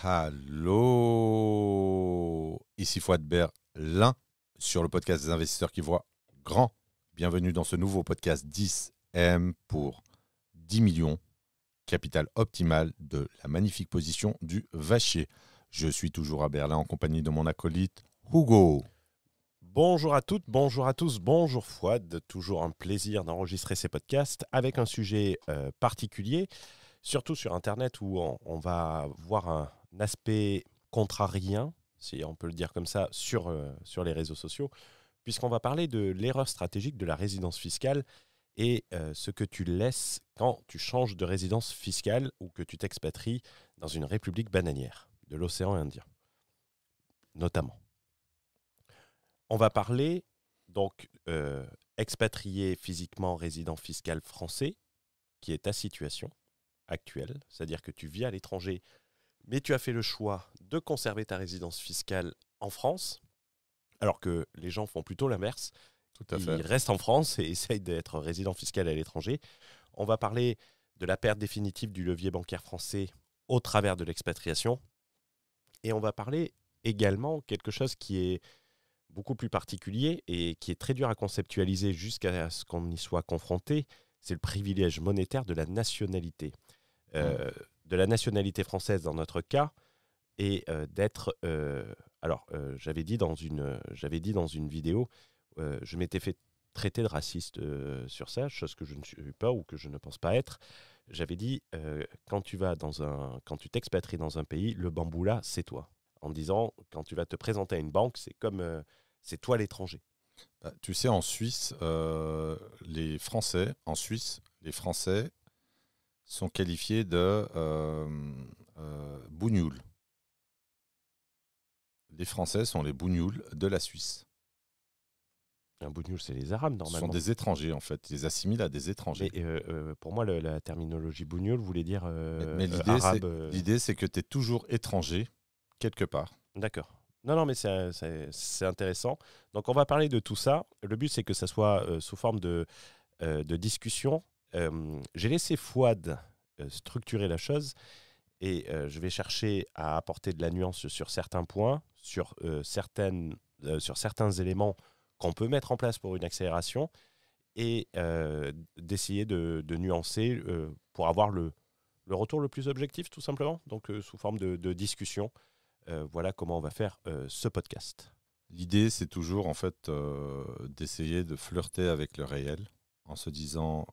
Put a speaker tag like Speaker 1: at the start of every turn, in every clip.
Speaker 1: Allô, ici Fouad Berlin sur le podcast des investisseurs qui voient grand. Bienvenue dans ce nouveau podcast 10M pour 10 millions, capital optimal de la magnifique position du Vachier. Je suis toujours à Berlin en compagnie de mon acolyte Hugo.
Speaker 2: Bonjour à toutes, bonjour à tous, bonjour Fouad. Toujours un plaisir d'enregistrer ces podcasts avec un sujet particulier, surtout sur Internet où on va voir un aspect contrarien, si on peut le dire comme ça, sur les réseaux sociaux, puisqu'on va parler de l'erreur stratégique de la résidence fiscale et ce que tu laisses quand tu changes de résidence fiscale ou que tu t'expatries dans une république bananière de l'océan Indien, notamment. On va parler, donc, expatrié physiquement résident fiscal français, qui est ta situation actuelle, c'est-à-dire que tu vis à l'étranger, mais tu as fait le choix de conserver ta résidence fiscale en France, alors que les gens font plutôt l'inverse.
Speaker 1: Tout à fait.
Speaker 2: Ils restent en France et essayent d'être résident fiscal à l'étranger. On va parler de la perte définitive du levier bancaire français au travers de l'expatriation. Et on va parler également quelque chose qui est beaucoup plus particulier et qui est très dur à conceptualiser jusqu'à ce qu'on y soit confronté, c'est le privilège monétaire de la nationalité. De la nationalité française dans notre cas, et d'être... j'avais dit dans une vidéo, je m'étais fait traiter de raciste sur ça, chose que je ne suis pas ou que je ne pense pas être. J'avais dit, quand tu t'expatries dans un pays, le bambou là, c'est toi. En disant, quand tu vas te présenter à une banque, c'est comme... c'est toi l'étranger.
Speaker 1: Tu sais, en Suisse, les Français sont qualifiés de bougnoules. Les Français sont les bougnoules de la Suisse.
Speaker 2: Un bougnoul, c'est les Arabes,
Speaker 1: Ce
Speaker 2: normalement.
Speaker 1: sont des étrangers, en fait. Ils les assimilent à des étrangers.
Speaker 2: Mais pour moi, la terminologie bougnoul voulait dire
Speaker 1: Mais l'idée,
Speaker 2: arabe.
Speaker 1: c'est que tu es toujours étranger, quelque part.
Speaker 2: D'accord. Non, mais c'est intéressant. Donc, on va parler de tout ça. Le but, c'est que ça soit sous forme de discussion. J'ai laissé Fouad structurer la chose et je vais chercher à apporter de la nuance sur certains points, sur certains éléments qu'on peut mettre en place pour une accélération et d'essayer de nuancer pour avoir le retour le plus objectif, tout simplement. Donc, sous forme de discussion. Voilà comment on va faire ce podcast.
Speaker 1: L'idée, c'est toujours, en fait, d'essayer de flirter avec le réel en se disant,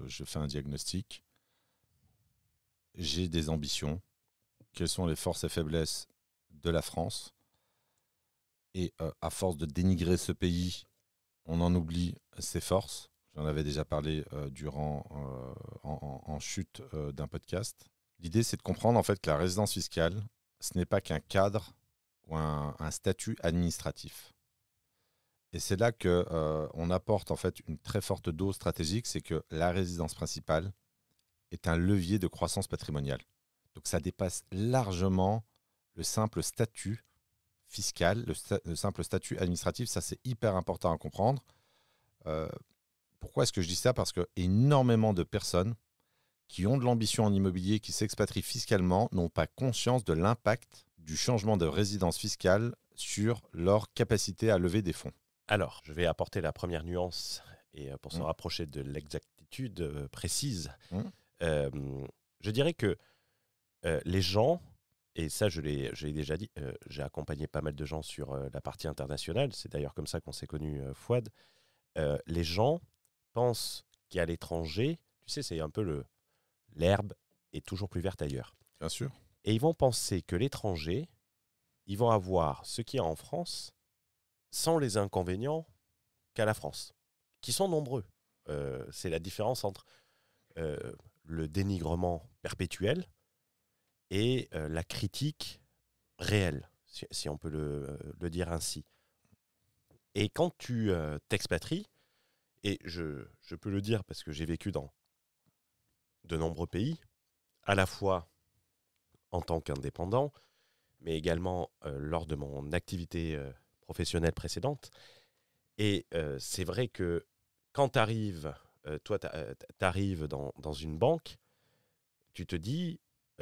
Speaker 1: je fais un diagnostic, j'ai des ambitions, quelles sont les forces et faiblesses de la France. Et à force de dénigrer ce pays, on en oublie ses forces. J'en avais déjà parlé en chute d'un podcast. L'idée, c'est de comprendre en fait que la résidence fiscale, ce n'est pas qu'un cadre ou un statut administratif. Et c'est là qu'on apporte en fait une très forte dose stratégique, c'est que la résidence principale est un levier de croissance patrimoniale. Donc ça dépasse largement le simple statut fiscal, le simple statut administratif. Ça, c'est hyper important à comprendre. Pourquoi est-ce que je dis ça? Parce que énormément de personnes qui ont de l'ambition en immobilier, qui s'expatrient fiscalement, n'ont pas conscience de l'impact du changement de résidence fiscale sur leur capacité à lever des fonds.
Speaker 2: Alors, je vais apporter la première nuance et pour se rapprocher de l'exactitude précise. Je dirais que les gens, et ça je l'ai déjà dit, j'ai accompagné pas mal de gens sur la partie internationale, c'est d'ailleurs comme ça qu'on s'est connus, Fouad. Les gens pensent qu'à l'étranger, tu sais, c'est un peu l'herbe est toujours plus verte ailleurs.
Speaker 1: Bien sûr.
Speaker 2: Et ils vont penser que l'étranger, ils vont avoir ce qu'il y a en France sans les inconvénients qu'à la France, qui sont nombreux. C'est la différence entre le dénigrement perpétuel et la critique réelle, si on peut le dire ainsi. Et quand tu t'expatries, et je peux le dire parce que j'ai vécu dans de nombreux pays, à la fois en tant qu'indépendant, mais également lors de mon activité professionnelle précédente. Et c'est vrai que quand tu arrives, toi, tu arrives dans une banque, tu te dis,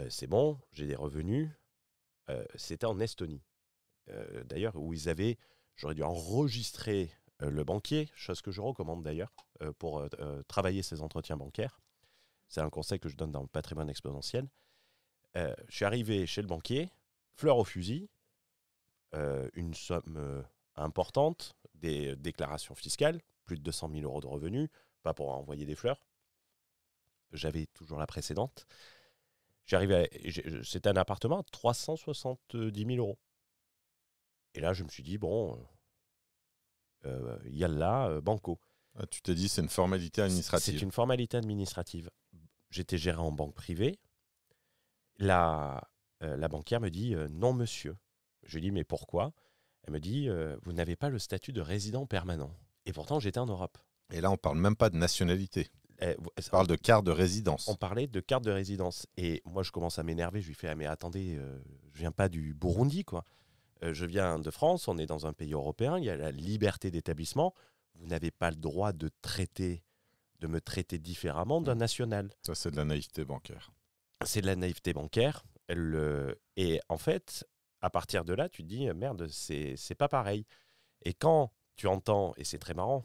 Speaker 2: c'est bon, j'ai des revenus, c'était en Estonie. D'ailleurs, où j'aurais dû enregistrer le banquier, chose que je recommande d'ailleurs, pour travailler ces entretiens bancaires. C'est un conseil que je donne dans le patrimoine exponentiel. Je suis arrivé chez le banquier, fleur au fusil, une somme importante, des déclarations fiscales, plus de 200 000 euros de revenus, pas pour envoyer des fleurs. J'avais toujours la précédente. C'était un appartement à 370 000 euros. Et là, je me suis dit, bon, yallah, banco.
Speaker 1: Ah, tu t'es dit, c'est une formalité administrative.
Speaker 2: C'est une formalité administrative. J'étais gérant en banque privée. La banquière me dit, non, monsieur. Je lui dis, mais pourquoi ? Elle me dit, vous n'avez pas le statut de résident permanent. Et pourtant, j'étais en Europe.
Speaker 1: Et là, on ne parle même pas de nationalité. On parle de carte de résidence.
Speaker 2: On parlait de carte de résidence. Et moi, je commence à m'énerver. Je lui fais, ah, mais attendez, je viens pas du Burundi, quoi. Je viens de France, on est dans un pays européen, il y a la liberté d'établissement. Vous n'avez pas le droit de me traiter différemment d'un national.
Speaker 1: Ça, c'est de la naïveté bancaire.
Speaker 2: C'est de la naïveté bancaire. Et en fait, à partir de là, tu te dis, merde, c'est pas pareil. Et quand tu entends, et c'est très marrant,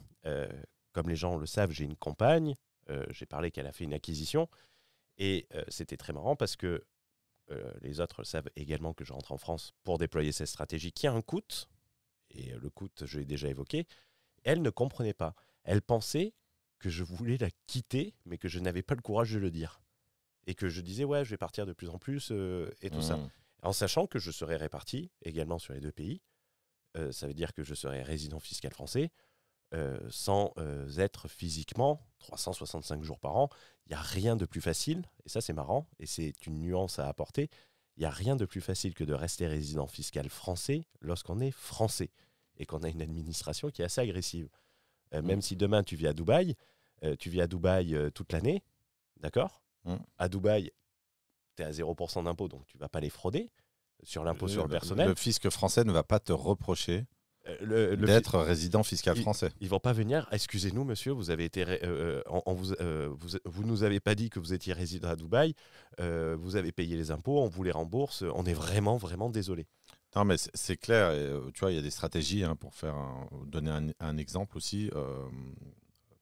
Speaker 2: comme les gens le savent, j'ai une compagne, j'ai parlé qu'elle a fait une acquisition, et c'était très marrant parce que les autres savent également que je rentre en France pour déployer cette stratégie qui a un coût, et le coût, je l'ai déjà évoqué. Elle ne comprenait pas. Elle pensait que je voulais la quitter, mais que je n'avais pas le courage de le dire. Et que je disais, ouais, je vais partir de plus en plus, et tout ça. En sachant que je serais réparti également sur les deux pays. Ça veut dire que je serais résident fiscal français, sans être physiquement 365 jours par an. Il n'y a rien de plus facile, et ça c'est marrant, et c'est une nuance à apporter, il n'y a rien de plus facile que de rester résident fiscal français lorsqu'on est français, et qu'on a une administration qui est assez agressive. Même si demain tu vis à Dubaï, toute l'année, d'accord ? À Dubaï, tu es à 0% d'impôt, donc tu ne vas pas les frauder sur l'impôt sur le personnel.
Speaker 1: Le fisc français ne va pas te reprocher d'être résident fiscal français.
Speaker 2: Ils ne vont pas venir, excusez-nous monsieur, vous avez été, vous nous avez pas dit que vous étiez résident à Dubaï, vous avez payé les impôts, on vous les rembourse, on est vraiment, vraiment désolé.
Speaker 1: Non mais c'est clair, et, tu vois, il y a des stratégies pour donner un exemple aussi,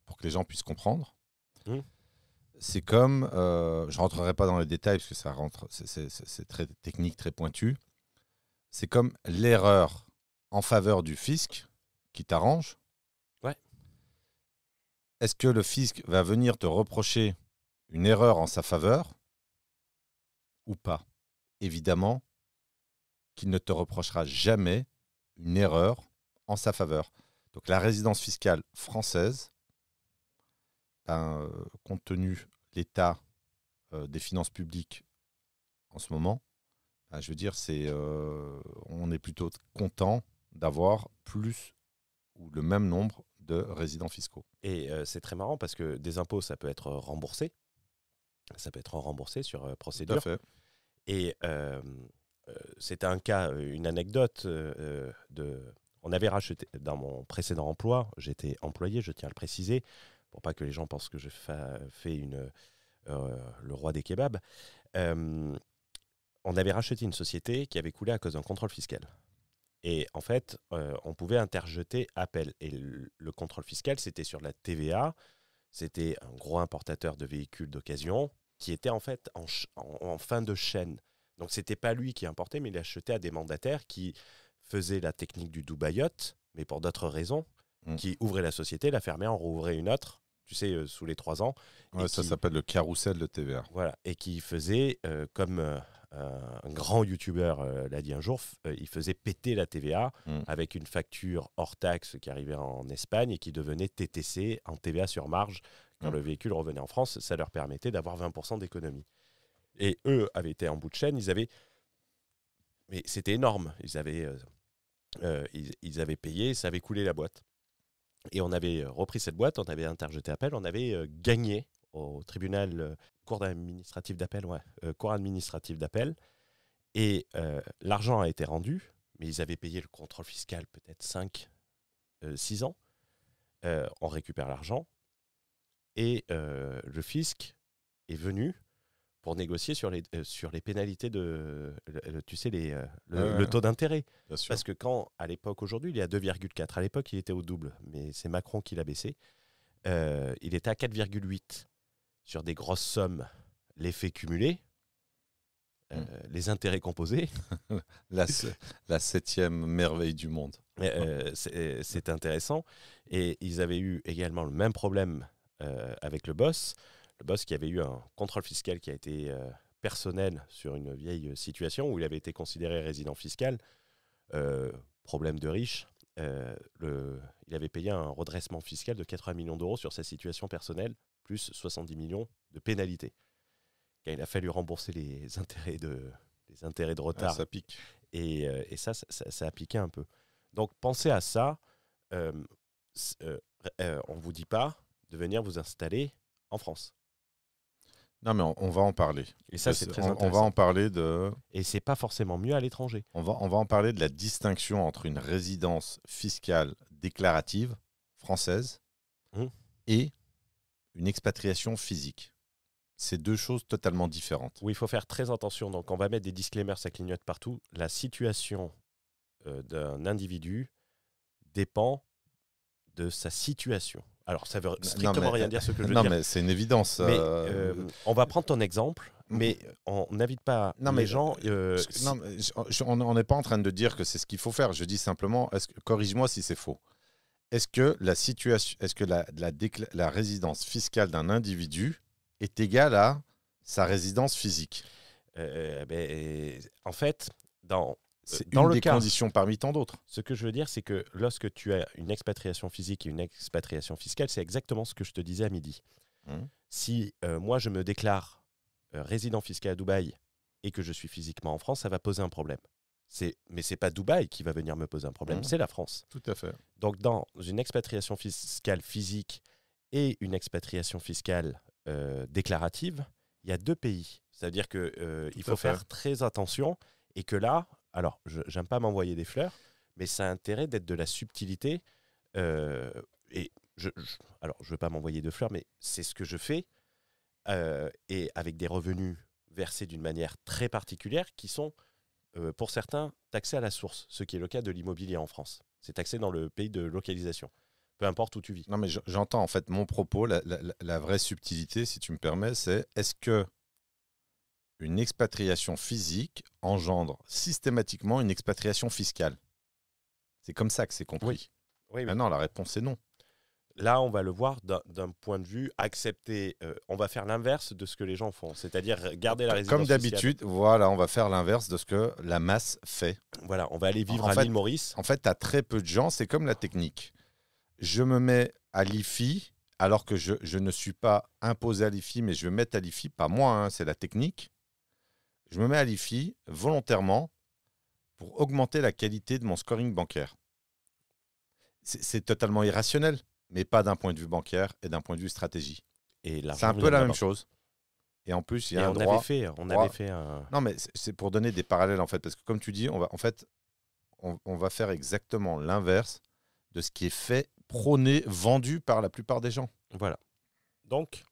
Speaker 1: pour que les gens puissent comprendre. C'est comme, je ne rentrerai pas dans les détails parce que c'est très technique, très pointu. C'est comme l'erreur en faveur du fisc qui t'arrange.
Speaker 2: Ouais.
Speaker 1: Est-ce que le fisc va venir te reprocher une erreur en sa faveur ou pas ? Évidemment qu'il ne te reprochera jamais une erreur en sa faveur. Donc la résidence fiscale française, compte tenu de l'état des finances publiques en ce moment, je veux dire, on est plutôt content d'avoir plus ou le même nombre de résidents fiscaux.
Speaker 2: Et c'est très marrant parce que des impôts, ça peut être remboursé. Ça peut être remboursé sur procédure.
Speaker 1: Tout à fait.
Speaker 2: Et c'était un cas, une anecdote. On avait racheté, dans mon précédent emploi, j'étais employé, je tiens à le préciser, pour pas que les gens pensent que je fais le roi des kebabs. On avait racheté une société qui avait coulé à cause d'un contrôle fiscal. Et en fait, on pouvait interjeter appel. Et le contrôle fiscal, c'était sur la TVA. C'était un gros importateur de véhicules d'occasion qui était en fait en fin de chaîne. Donc, ce n'était pas lui qui importait, mais il achetait à des mandataires qui faisaient la technique du Dubaïote, mais pour d'autres raisons, qui ouvraient la société, la fermaient, en rouvraient une autre, tu sais, sous les 3 ans.
Speaker 1: Ouais, ça s'appelle le carrousel de TVA.
Speaker 2: Voilà, et qui faisait comme... un grand youtubeur l'a dit un jour, il faisait péter la TVA avec une facture hors taxe qui arrivait en Espagne et qui devenait TTC en TVA sur marge. Quand le véhicule revenait en France, ça leur permettait d'avoir 20% d'économie. Et eux avaient été en bout de chaîne, mais c'était énorme. Ils avaient payé, ça avait coulé la boîte. Et on avait repris cette boîte, on avait interjeté appel, on avait gagné au tribunal, cour administrative d'appel, cour administrative d'appel. Et l'argent a été rendu, mais ils avaient payé le contrôle fiscal peut-être 5-6 ans. On récupère l'argent et le fisc est venu pour négocier sur les pénalités tu sais, le
Speaker 1: Ouais,
Speaker 2: taux d'intérêt.
Speaker 1: bien sûr.
Speaker 2: Parce que quand, à l'époque, aujourd'hui, il est à 2,4. À l'époque, il était au double, mais c'est Macron qui l'a baissé. Il était à 4,8 sur des grosses sommes. L'effet cumulé, les intérêts composés,
Speaker 1: La 7e merveille du monde.
Speaker 2: c'est intéressant. Et ils avaient eu également le même problème avec le boss. Le boss qui avait eu un contrôle fiscal qui a été personnel sur une vieille situation où il avait été considéré résident fiscal. Problème de riche. Il avait payé un redressement fiscal de 80 millions d'euros sur sa situation personnelle, plus 70 millions de pénalités. Quand il a fallu rembourser les intérêts de retard.
Speaker 1: Ça pique.
Speaker 2: Et ça a piqué un peu. Donc pensez à ça. On ne vous dit pas de venir vous installer en France.
Speaker 1: Non, mais on va en parler.
Speaker 2: Et ça, c'est très intéressant.
Speaker 1: On va en parler de...
Speaker 2: Et c'est pas forcément mieux à l'étranger.
Speaker 1: On va en parler de la distinction entre une résidence fiscale déclarative française et une expatriation physique. C'est deux choses totalement différentes.
Speaker 2: Oui, il faut faire très attention. Donc, on va mettre des disclaimers, ça clignote partout. La situation d'un individu dépend de sa situation. Alors, ça veut strictement rien dire ce que je veux dire.
Speaker 1: Non, mais c'est une évidence.
Speaker 2: Mais on va prendre ton exemple, mais on n'invite pas les gens...
Speaker 1: on n'est pas en train de dire que c'est ce qu'il faut faire. Je dis simplement, corrige-moi si c'est faux. Est-ce que la résidence fiscale d'un individu est égale à sa résidence physique?
Speaker 2: En fait,
Speaker 1: c'est
Speaker 2: dans
Speaker 1: une
Speaker 2: le
Speaker 1: des
Speaker 2: cas,
Speaker 1: conditions parmi tant d'autres.
Speaker 2: Ce que je veux dire, c'est que lorsque tu as une expatriation physique et une expatriation fiscale, c'est exactement ce que je te disais à midi. Si moi, je me déclare résident fiscal à Dubaï et que je suis physiquement en France, ça va poser un problème. Mais ce n'est pas Dubaï qui va venir me poser un problème, c'est la France.
Speaker 1: Tout à fait.
Speaker 2: Donc, dans une expatriation fiscale physique et une expatriation fiscale déclarative, il y a deux pays. Ça veut dire qu'il faut faire très attention et que là, alors, je n'aime pas m'envoyer des fleurs, mais ça a intérêt d'être de la subtilité. Et alors, je ne veux pas m'envoyer de fleurs, mais c'est ce que je fais. Et avec des revenus versés d'une manière très particulière qui sont, pour certains, taxés à la source, ce qui est le cas de l'immobilier en France. C'est taxé dans le pays de localisation, peu importe où tu vis.
Speaker 1: Non, mais j'entends en fait mon propos, la vraie subtilité, si tu me permets, c'est est-ce que une expatriation physique engendre systématiquement une expatriation fiscale? C'est comme ça que c'est compris.
Speaker 2: Oui.
Speaker 1: Non, la réponse est non.
Speaker 2: Là, on va le voir d'un point de vue accepté. On va faire l'inverse de ce que les gens font, c'est-à-dire garder la résidence
Speaker 1: comme d'habitude,
Speaker 2: fiscale.
Speaker 1: Voilà, on va faire l'inverse de ce que la masse fait.
Speaker 2: Voilà, on va aller vivre à l'île Maurice.
Speaker 1: En fait, tu as très peu de gens, c'est comme la technique. Je me mets à l'IFI alors que je ne suis pas imposé à l'IFI, mais je vais me mettre à l'IFI, pas moi, c'est la technique. Je me mets à l'IFI volontairement pour augmenter la qualité de mon scoring bancaire. C'est totalement irrationnel, mais pas d'un point de vue bancaire et d'un point de vue stratégie. C'est un peu la même chose. Et en plus, il y a un droit.
Speaker 2: Avait fait un...
Speaker 1: Non, mais c'est pour donner des parallèles, en fait, parce que comme tu dis, on va faire exactement l'inverse de ce qui est fait, prôné, vendu par la plupart des gens.
Speaker 2: Voilà. Donc,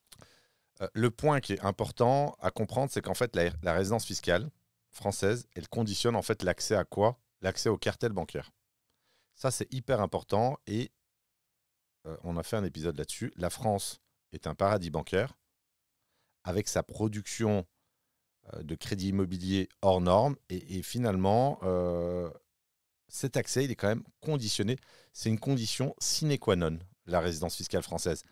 Speaker 1: le point qui est important à comprendre, c'est qu'en fait, la résidence fiscale française, elle conditionne en fait l'accès à quoi? L'accès au cartel bancaire. Ça, c'est hyper important et on a fait un épisode là-dessus. La France est un paradis bancaire avec sa production de crédit immobilier hors norme et finalement, cet accès, il est quand même conditionné. C'est une condition sine qua non, la résidence fiscale française.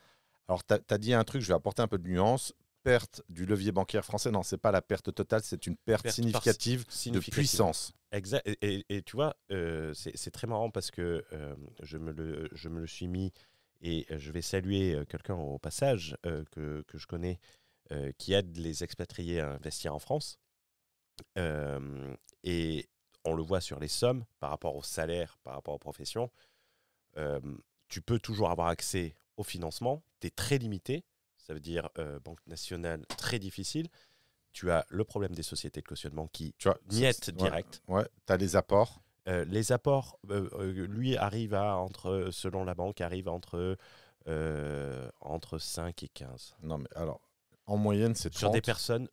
Speaker 1: Alors, tu as dit un truc, je vais apporter un peu de nuance. Perte du levier bancaire français, non, ce n'est pas la perte totale, c'est une perte significative de puissance.
Speaker 2: Exact. Et tu vois, c'est très marrant parce que je me le suis mis et je vais saluer quelqu'un au passage que je connais qui aide les expatriés à investir en France. Et on le voit sur les sommes par rapport au salaire, par rapport aux professions. Tu peux toujours avoir accès au financement, tu es très limité, ça veut dire Banque nationale très difficile. Tu as le problème des sociétés de cautionnement qui niettent direct.
Speaker 1: Ouais, tu as les apports.
Speaker 2: Les apports, lui, arrive selon la banque, arrive entre 5 et 15.
Speaker 1: Non, mais alors, En moyenne, c'est 30.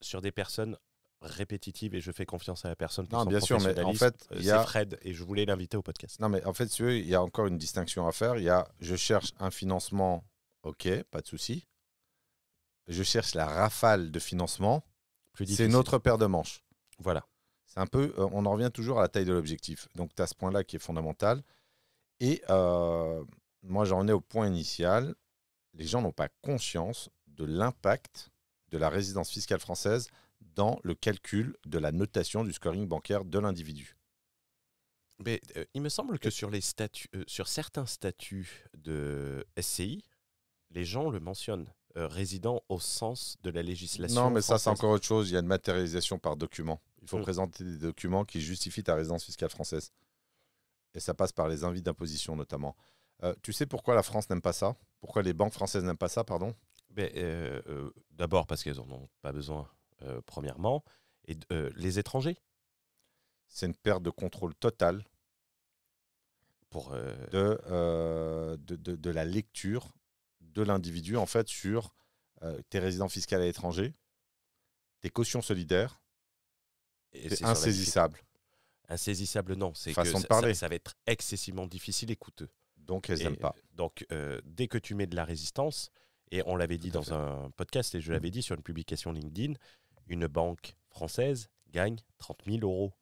Speaker 2: Sur des personnes répétitives, et je fais confiance à la personne pour
Speaker 1: Non,
Speaker 2: son
Speaker 1: bien sûr, mais en
Speaker 2: professionnalisme.
Speaker 1: fait,
Speaker 2: C'est Fred, et je voulais l'inviter au podcast.
Speaker 1: Non, mais en fait, si tu veux, il y a encore une distinction à faire. Il y a, je cherche un financement, ok, pas de souci. Je cherche la rafale de financement,
Speaker 2: Plus
Speaker 1: c'est
Speaker 2: difficile.
Speaker 1: une autre paire de manches.
Speaker 2: Voilà.
Speaker 1: C'est un peu, on en revient toujours à la taille de l'objectif. Donc, tu as ce point-là qui est fondamental. Et moi, j'en ai au point initial. Les gens n'ont pas conscience de l'impact de la résidence fiscale française dans le calcul de la notation du scoring bancaire de l'individu.
Speaker 2: Mais il me semble que sur certains statuts de SCI, les gens le mentionnent, résident au sens de la législation
Speaker 1: Non, mais ça, c'est
Speaker 2: française.
Speaker 1: encore autre chose. Il y a une matérialisation par document. Il faut
Speaker 2: Mm.
Speaker 1: présenter des documents qui justifient ta résidence fiscale française. Et ça passe par les invites d'imposition notamment. Tu sais pourquoi la France n'aime pas ça? Pourquoi les banques françaises n'aiment pas ça, pardon?
Speaker 2: Mais, d'abord parce qu'elles n'en ont pas besoin, premièrement. Et les étrangers
Speaker 1: C'est une perte de contrôle totale
Speaker 2: pour,
Speaker 1: de la lecture de l'individu en fait sur tes résidents fiscaux à l'étranger, tes cautions solidaires,
Speaker 2: et
Speaker 1: c'est
Speaker 2: sur la
Speaker 1: insaisissable.
Speaker 2: insaisissable, non. C'est que
Speaker 1: Façon de parler.
Speaker 2: ça va être excessivement difficile et coûteux.
Speaker 1: Donc, elles
Speaker 2: Et,
Speaker 1: n'aiment pas.
Speaker 2: donc, dès que tu mets de la résistance, et on l'avait dit
Speaker 1: Tout à
Speaker 2: dans
Speaker 1: fait.
Speaker 2: un podcast, et je l'avais dit sur une publication LinkedIn, une banque française gagne 30 000 euros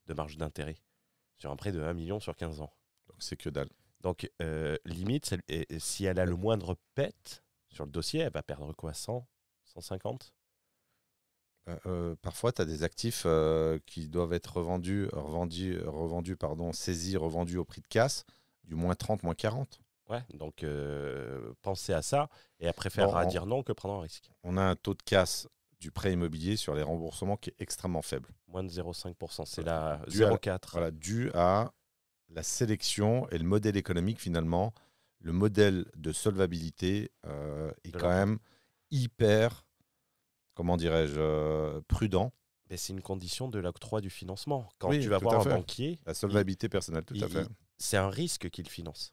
Speaker 2: de marge d'intérêt sur un prêt de 1 million sur 15 ans.
Speaker 1: Donc, c'est que dalle.
Speaker 2: Donc, limite, si elle a le moindre pet sur le dossier, elle va perdre quoi, 100, 150 ?
Speaker 1: Parfois, tu as des actifs qui doivent être revendus, saisis, revendus au prix de casse, du moins 30, moins 40.
Speaker 2: Ouais, donc pensez à ça, et elle préférera dire non que prendre un risque.
Speaker 1: On a un taux de casse du prêt immobilier sur les remboursements qui est extrêmement faible.
Speaker 2: Moins de 0,5%, c'est la
Speaker 1: Dû à-
Speaker 2: 0,4.
Speaker 1: Voilà, dû à la sélection et le modèle économique finalement. Le modèle de solvabilité est
Speaker 2: De
Speaker 1: quand même hyper, comment dirais-je, prudent.
Speaker 2: Mais c'est une condition de l'octroi du financement. Quand
Speaker 1: Oui,
Speaker 2: tu vas
Speaker 1: tout
Speaker 2: voir
Speaker 1: à
Speaker 2: un
Speaker 1: fait.
Speaker 2: banquier,
Speaker 1: La solvabilité personnelle, tout à fait.
Speaker 2: c'est un risque qu'il finance.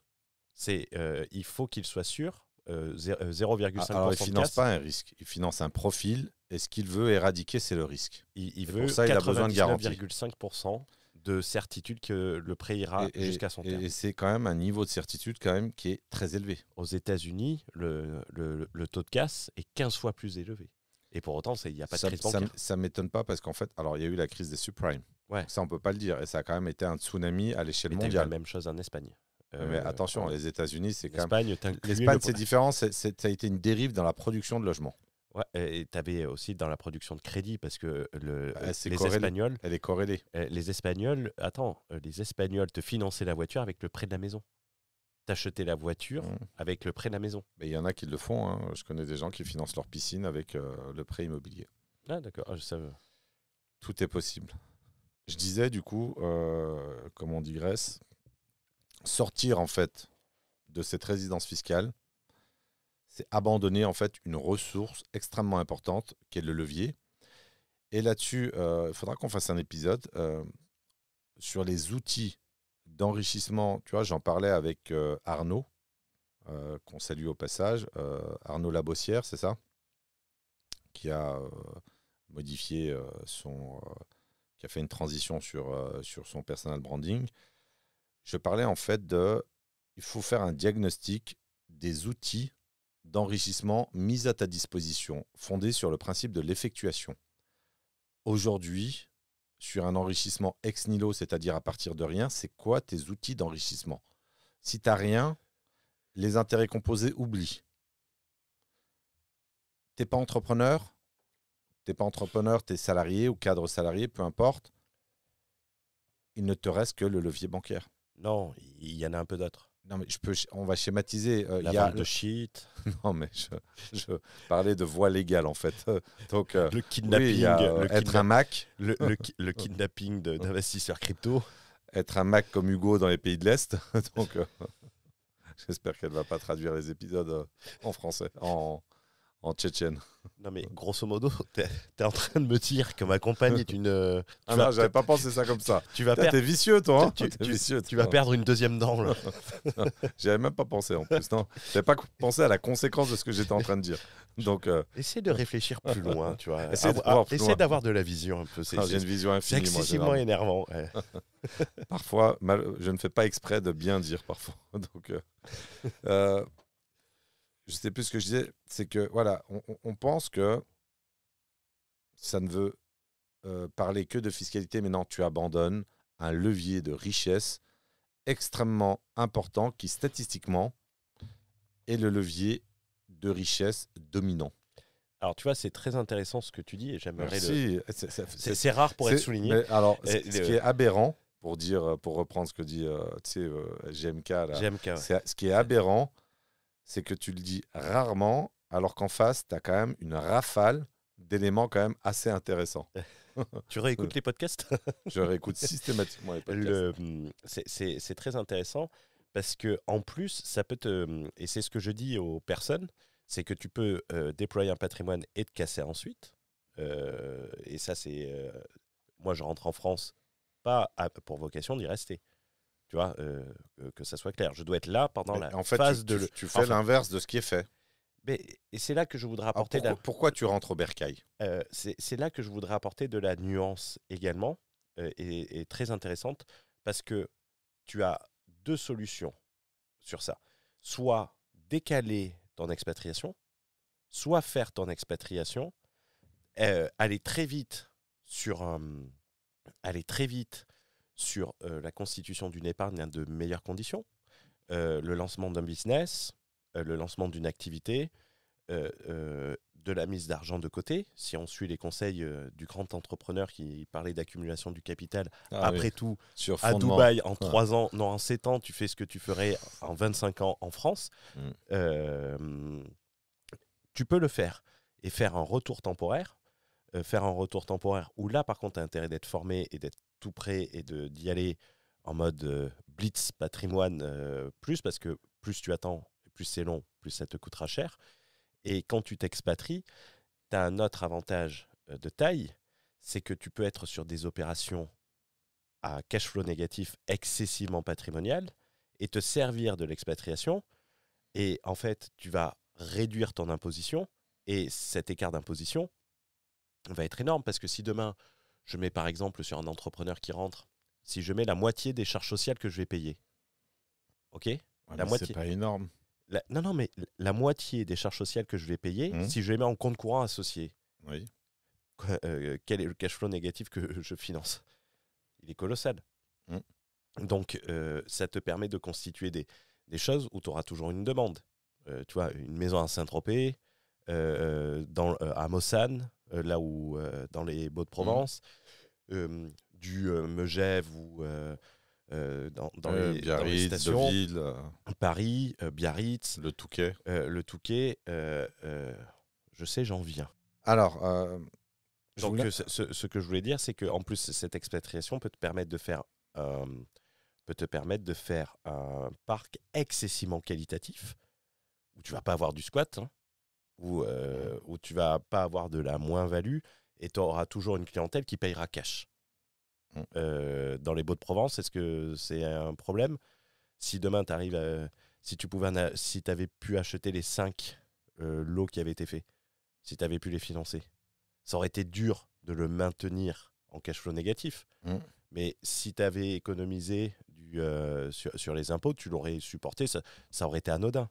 Speaker 2: Il faut qu'il soit sûr, 0,5%
Speaker 1: Alors, il ne
Speaker 2: de
Speaker 1: finance
Speaker 2: casse,
Speaker 1: pas un risque, il finance un profil, et ce qu'il veut éradiquer, c'est le risque.
Speaker 2: il
Speaker 1: Et
Speaker 2: veut
Speaker 1: pour ça, il a besoin de garantie.
Speaker 2: 99,5% de certitude que le prêt ira jusqu'à son terme.
Speaker 1: Et c'est quand même un niveau de certitude quand même qui est très élevé.
Speaker 2: Aux États-Unis, le taux de casse est 15 fois plus élevé. Et pour autant, il n'y a pas de crise bancaire.
Speaker 1: Ça ne m'étonne pas parce qu'en fait, alors il y a eu la crise des subprimes.
Speaker 2: Ouais.
Speaker 1: Ça, on ne peut pas le dire. Et ça a quand même été un tsunami à l'échelle
Speaker 2: Mais t'as eu
Speaker 1: mondiale.
Speaker 2: la même chose en Espagne.
Speaker 1: Mais attention, les États-unis, c'est quand même.
Speaker 2: L'Espagne,
Speaker 1: c'est différent. Ça a été une dérive dans la production de logements.
Speaker 2: Ouais, et tu avais aussi dans la production de crédit, parce que les
Speaker 1: corrélé.
Speaker 2: Espagnols,
Speaker 1: Elle est corrélée.
Speaker 2: les Espagnols te finançaient la voiture avec le prêt de la maison. T'achetais la voiture avec le prêt de la maison.
Speaker 1: Mais il y en a qui le font. Hein. Je connais des gens qui financent leur piscine avec le prêt immobilier.
Speaker 2: Ah d'accord, je savais.
Speaker 1: Tout est possible. Je disais du coup, comme on digresse, sortir en fait de cette résidence fiscale, c'est abandonner en fait une ressource extrêmement importante qui est le levier. Et là-dessus, il faudra qu'on fasse un épisode sur les outils d'enrichissement. Tu vois, j'en parlais avec Arnaud, qu'on salue au passage, Arnaud Labossière, c'est ça, qui a modifié qui a fait une transition sur son personal branding. Je parlais en fait il faut faire un diagnostic des outils d'enrichissement mis à ta disposition, fondés sur le principe de l'effectuation. Aujourd'hui, sur un enrichissement ex nihilo, c'est-à-dire à partir de rien, c'est quoi tes outils d'enrichissement? Si tu n'as rien, les intérêts composés, oublie. Tu n'es pas entrepreneur, tu es salarié ou cadre salarié, peu importe. Il ne te reste que le levier bancaire.
Speaker 2: Non, il y en a un peu d'autres.
Speaker 1: Non, mais on va schématiser.
Speaker 2: La vente de shit.
Speaker 1: Non, mais je parlais de voie légale, en fait. Donc,
Speaker 2: le kidnapping.
Speaker 1: Être un Mac.
Speaker 2: Le kidnapping d'investisseurs crypto.
Speaker 1: Être un Mac comme Hugo dans les pays de l'Est. Donc, j'espère qu'elle ne va pas traduire les épisodes en français, en en tchétchène.
Speaker 2: Non, mais grosso modo, t'es en train de me dire que ma compagne est une.
Speaker 1: Ah non, j'avais pas pensé ça comme ça.
Speaker 2: Tu vas
Speaker 1: Putain,
Speaker 2: perdre.
Speaker 1: T'es vicieux, toi. Hein
Speaker 2: Tu
Speaker 1: vicieux,
Speaker 2: tu vas perdre une deuxième dent, là.
Speaker 1: J'avais même pas pensé en plus. Non, j'avais pas pensé à la conséquence de ce que j'étais en train de dire. Donc,
Speaker 2: Essaie de réfléchir plus loin, tu vois.
Speaker 1: Essaie de voir plus loin.
Speaker 2: Essaie d'avoir de la vision un peu.
Speaker 1: j'ai une vision
Speaker 2: C'est
Speaker 1: infinie. Moi,
Speaker 2: excessivement
Speaker 1: généralement.
Speaker 2: énervant. Ouais.
Speaker 1: Parfois, je ne fais pas exprès de bien dire parfois. Donc, je sais plus ce que je disais. C'est que voilà, on pense que ça ne veut parler que de fiscalité, mais non, tu abandonnes un levier de richesse extrêmement important qui statistiquement est le levier de richesse dominant.
Speaker 2: Alors, tu vois, c'est très intéressant ce que tu dis et j'aimerais
Speaker 1: Merci.
Speaker 2: C'est rare pour être souligné.
Speaker 1: Mais alors,
Speaker 2: Et
Speaker 1: ce qui est aberrant, pour reprendre ce que dit GMK, là,
Speaker 2: GMK, ouais.
Speaker 1: ce qui est aberrant, c'est que tu le dis rarement, alors qu'en face, tu as quand même une rafale d'éléments quand même assez intéressants.
Speaker 2: Tu réécoutes les podcasts?
Speaker 1: Je réécoute systématiquement les podcasts.
Speaker 2: C'est très intéressant parce que en plus, ça peut te. Et c'est ce que je dis aux personnes, c'est que tu peux déployer un patrimoine et te casser ensuite. Et ça, c'est. Moi, je rentre en France, pas pour vocation d'y rester. Tu vois, que ça soit clair. Je dois être là pendant la phase de.
Speaker 1: Tu fais l'inverse de ce qui est fait.
Speaker 2: Et c'est là que je voudrais apporter.
Speaker 1: Pourquoi tu rentres au bercail?
Speaker 2: C'est là que je voudrais apporter de la nuance également, et très intéressante, parce que tu as deux solutions sur ça. Soit décaler ton expatriation, soit faire ton expatriation, aller très vite sur la constitution d'une épargne de meilleures conditions, le lancement d'un business, le lancement d'une activité, de la mise d'argent de côté. Si on suit les conseils du grand entrepreneur qui parlait d'accumulation du capital, après tout, à Dubaï, en 3 ans, non, en 7 ans, tu fais ce que tu ferais en 25 ans en France. Tu peux le faire et faire un retour temporaire. Où là, par contre, tu as intérêt d'être formé et d'être tout prêt et d'y aller en mode blitz patrimoine parce que plus tu attends, plus c'est long, plus ça te coûtera cher. Et quand tu t'expatries, tu as un autre avantage de taille, c'est que tu peux être sur des opérations à cash flow négatif excessivement patrimonial et te servir de l'expatriation. Et en fait, tu vas réduire ton imposition et cet écart d'imposition va être énorme parce que si demain, je mets par exemple sur un entrepreneur qui rentre, si je mets la moitié des charges sociales que je vais payer, ok,
Speaker 1: la moitié. C'est pas énorme.
Speaker 2: Non, mais la moitié des charges sociales que je vais payer, si je les mets en compte courant associé,
Speaker 1: oui.
Speaker 2: Quel est le cash flow négatif que je finance? Il est colossal. Donc, ça te permet de constituer des choses où tu auras toujours une demande. Tu vois, une maison à Saint-Tropez, à Mossane, là où, dans les Baux-de-Provence, du Megève ou... dans les stations,
Speaker 1: Deauville,
Speaker 2: Paris, Biarritz,
Speaker 1: le Touquet.
Speaker 2: Je sais, j'en viens.
Speaker 1: Alors,
Speaker 2: donc ce que je voulais dire, c'est qu'en plus cette expatriation peut te permettre de faire un parc excessivement qualitatif où tu vas pas avoir du squat, hein, où tu vas pas avoir de la moins-value et tu auras toujours une clientèle qui payera cash. Dans les Baux-de-Provence, est-ce que c'est un problème? Si demain tu arrives si tu avais pu acheter les 5 lots qui avaient été faits, si tu avais pu les financer, ça aurait été dur de le maintenir en cash flow négatif. Mais si tu avais économisé sur les impôts, tu l'aurais supporté, ça aurait été anodin.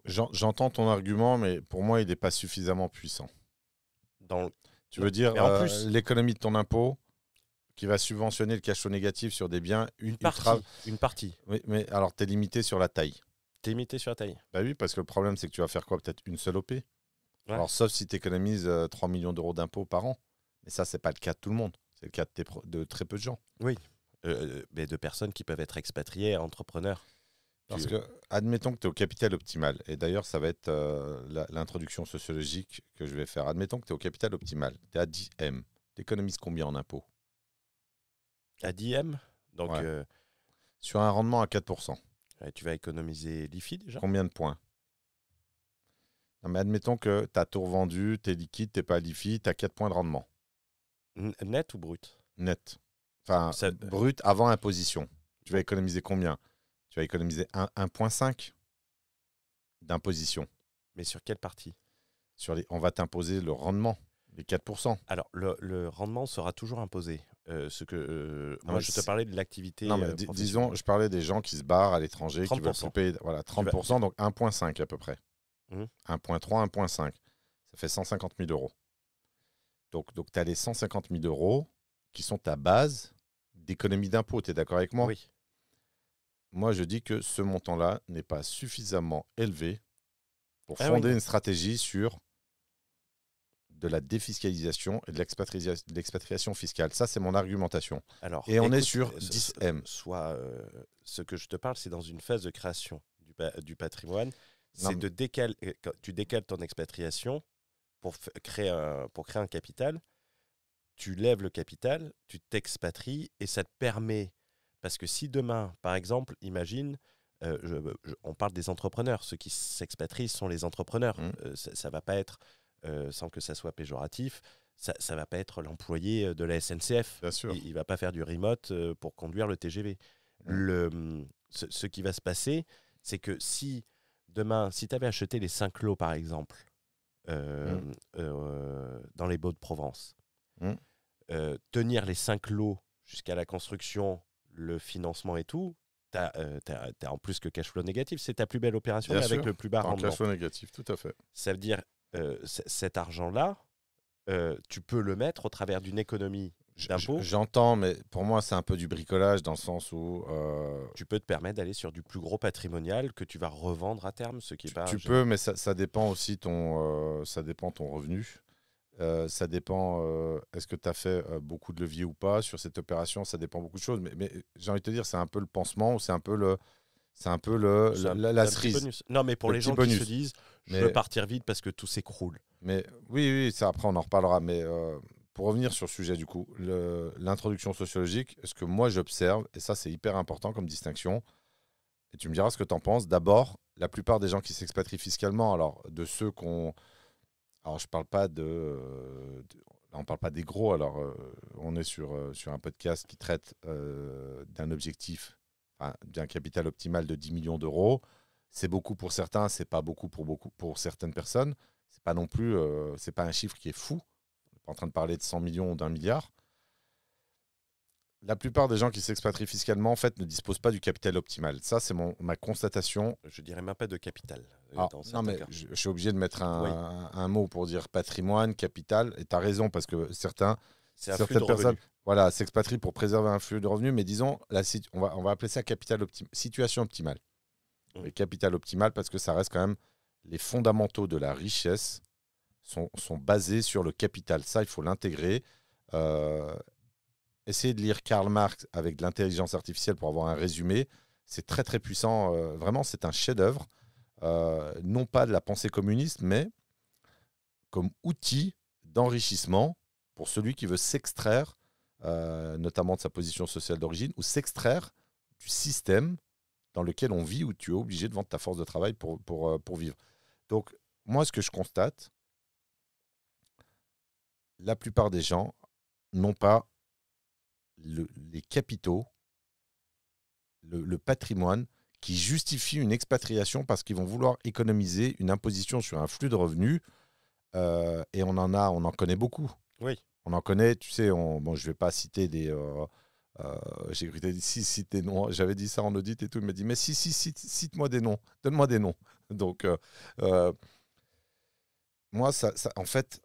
Speaker 1: J'entends ton argument, mais pour moi, il n'est pas suffisamment puissant. Tu veux dire l'économie de ton impôt qui va subventionner le cash flow négatif sur des biens.
Speaker 2: Une partie.
Speaker 1: Oui, mais alors, tu es limité sur la taille.
Speaker 2: Tu es limité sur la taille.
Speaker 1: Bah oui, parce que le problème, c'est que tu vas faire quoi? Peut-être une seule OP. Ouais. Alors, sauf si tu économises 3 millions d'euros d'impôts par an. Mais ça, c'est pas le cas de tout le monde. C'est le cas de très peu de gens.
Speaker 2: Oui, mais de personnes qui peuvent être expatriées, entrepreneurs.
Speaker 1: Parce que, admettons que tu es au capital optimal. Et d'ailleurs, ça va être l'introduction sociologique que je vais faire. Admettons que tu es au capital optimal. Tu es à 10 M. Tu économises combien en impôts?
Speaker 2: À 10 M. Donc, ouais.
Speaker 1: Sur un rendement à 4%.
Speaker 2: Tu vas économiser l'IFI déjà.
Speaker 1: Combien de points? Non, mais admettons que tu as tout revendu, tu es liquide, tu n'es pas lifi, tu as 4 points de rendement.
Speaker 2: Net ou brut?
Speaker 1: Net. Enfin,
Speaker 2: Ça-
Speaker 1: brut avant imposition. Tu vas économiser combien? Tu vas économiser 1,5 d'imposition.
Speaker 2: Mais sur quelle partie?
Speaker 1: On va t'imposer le rendement, les 4%.
Speaker 2: Alors, le rendement sera toujours imposé.
Speaker 1: Non,
Speaker 2: Moi,
Speaker 1: mais
Speaker 2: je te parlais de l'activité
Speaker 1: Non, mais
Speaker 2: professionnelle.
Speaker 1: disons, je parlais des gens qui se barrent à l'étranger, qui veulent
Speaker 2: 30%.
Speaker 1: plus payer. Voilà, 30%, donc 1,5 à peu près.
Speaker 2: Mhm.
Speaker 1: 1,3, 1,5. Ça fait 150 000 euros. Donc tu as les 150 000 euros qui sont ta base d'économie d'impôt. Tu es d'accord avec moi?
Speaker 2: Oui.
Speaker 1: Moi, je dis que ce montant-là n'est pas suffisamment élevé pour
Speaker 2: Ah
Speaker 1: fonder
Speaker 2: oui.
Speaker 1: une stratégie sur de la défiscalisation et de l'expatriation fiscale. Ça, c'est mon argumentation.
Speaker 2: Alors,
Speaker 1: Et on est
Speaker 2: écoute,
Speaker 1: sur 10M.
Speaker 2: Ce que je te parle, c'est dans une phase de création du patrimoine.
Speaker 1: Non,
Speaker 2: C'est de décaler, quand tu décales ton expatriation pour créer un capital. Tu lèves le capital, tu t'expatries et ça te permet. Parce que si demain, par exemple, imagine, on parle des entrepreneurs. Ceux qui s'expatrient sont les entrepreneurs. Ça ne va pas être, sans que ça soit péjoratif, ça ne va pas être l'employé de la SNCF.
Speaker 1: bien sûr.
Speaker 2: Il ne va pas faire du remote pour conduire le TGV. Ce qui va se passer, c'est que si demain, si tu avais acheté les 5 lots, par exemple, dans les Baux-de-Provence, tenir les 5 lots jusqu'à la construction, le financement et tout, t'as en plus que cash flow négatif. C'est ta plus belle opération,
Speaker 1: Bien
Speaker 2: mais avec
Speaker 1: sûr.
Speaker 2: le plus bas
Speaker 1: En
Speaker 2: rendement.
Speaker 1: cash flow négatif, tout à fait.
Speaker 2: Ça veut dire cet argent-là, tu peux le mettre au travers d'une économie d'impôt.
Speaker 1: J'entends, mais pour moi, c'est un peu du bricolage dans le sens où
Speaker 2: Tu peux te permettre d'aller sur du plus gros patrimonial que tu vas revendre à terme, ce qui est pas.
Speaker 1: tu peux, mais ça dépend aussi ça dépend ton revenu. Ça dépend, est-ce que tu as fait beaucoup de levier ou pas sur cette opération, ça dépend beaucoup de choses. Mais j'ai envie de te dire, c'est un peu le pansement ou c'est un peu la
Speaker 2: C'est un petit
Speaker 1: cerise.
Speaker 2: bonus. Non, mais pour
Speaker 1: Le
Speaker 2: les
Speaker 1: petit
Speaker 2: gens
Speaker 1: bonus.
Speaker 2: qui se disent, je
Speaker 1: Mais-
Speaker 2: veux partir vite parce que tout s'écroule.
Speaker 1: Mais oui, ça après on en reparlera. Mais pour revenir sur le sujet du coup, l'introduction sociologique, ce que moi j'observe, et ça c'est hyper important comme distinction, et tu me diras ce que tu en penses. D'abord, la plupart des gens qui s'expatrient fiscalement, alors de ceux qu'on... Alors je parle pas là, on parle pas des gros, alors on est sur un podcast qui traite d'un objectif, enfin, d'un capital optimal de 10 millions d'euros. C'est beaucoup pour certains, c'est pas beaucoup pour certaines personnes. C'est pas non plus, c'est pas un chiffre qui est fou. On n'est pas en train de parler de 100 millions ou d'1 milliard. La plupart des gens qui s'expatrient fiscalement, en fait, ne disposent pas du capital optimal. Ça, c'est ma constatation.
Speaker 2: Je dirais même pas de capital.
Speaker 1: Ah,
Speaker 2: Dans
Speaker 1: non,
Speaker 2: certains
Speaker 1: mais
Speaker 2: cas.
Speaker 1: je suis obligé de mettre
Speaker 2: Oui.
Speaker 1: un mot pour dire patrimoine, capital. Et tu as raison, parce que
Speaker 2: C'est un flux
Speaker 1: certaines
Speaker 2: de
Speaker 1: personnes
Speaker 2: revenus.
Speaker 1: voilà, s'expatrient pour préserver un flux de revenus. Mais disons, on va appeler ça situation optimale.
Speaker 2: Oui.
Speaker 1: Et capital optimal, parce que ça reste quand même les fondamentaux de la richesse sont basés sur le capital. Ça, il faut l'intégrer. Essayez de lire Karl Marx avec de l'intelligence artificielle pour avoir un résumé. C'est très, très puissant. Vraiment, c'est un chef-d'œuvre. Non pas de la pensée communiste, mais comme outil d'enrichissement pour celui qui veut s'extraire, notamment de sa position sociale d'origine, ou s'extraire du système dans lequel on vit, où tu es obligé de vendre ta force de travail pour vivre. Donc, moi, ce que je constate, la plupart des gens n'ont pas les capitaux, le patrimoine qui justifie une expatriation parce qu'ils vont vouloir économiser une imposition sur un flux de revenus. Et on en connaît beaucoup.
Speaker 2: Oui.
Speaker 1: On en connaît, tu sais, je ne vais pas citer des... j'ai cru que tu dit cite des noms. J'avais dit ça en audit et tout. Il m'a dit, mais cite-moi des noms. Donne-moi des noms. Donc, moi, en fait,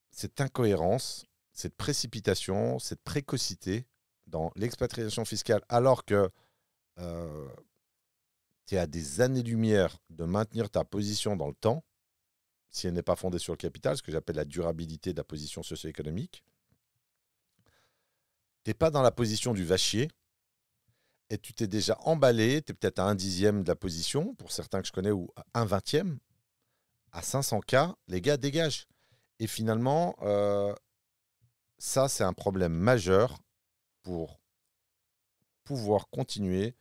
Speaker 1: cette incohérence, cette précipitation, cette précocité dans l'expatriation fiscale, alors que tu es à des années-lumière de maintenir ta position dans le temps, si elle n'est pas fondée sur le capital, ce que j'appelle la durabilité de la position socio-économique, tu n'es pas dans la position du vachier et tu t'es déjà emballé, tu es peut-être à 1/10 de la position, pour certains que je connais, ou à 1/20, à 500K, les gars dégagent. Et finalement, ça, c'est un problème majeur pour pouvoir continuer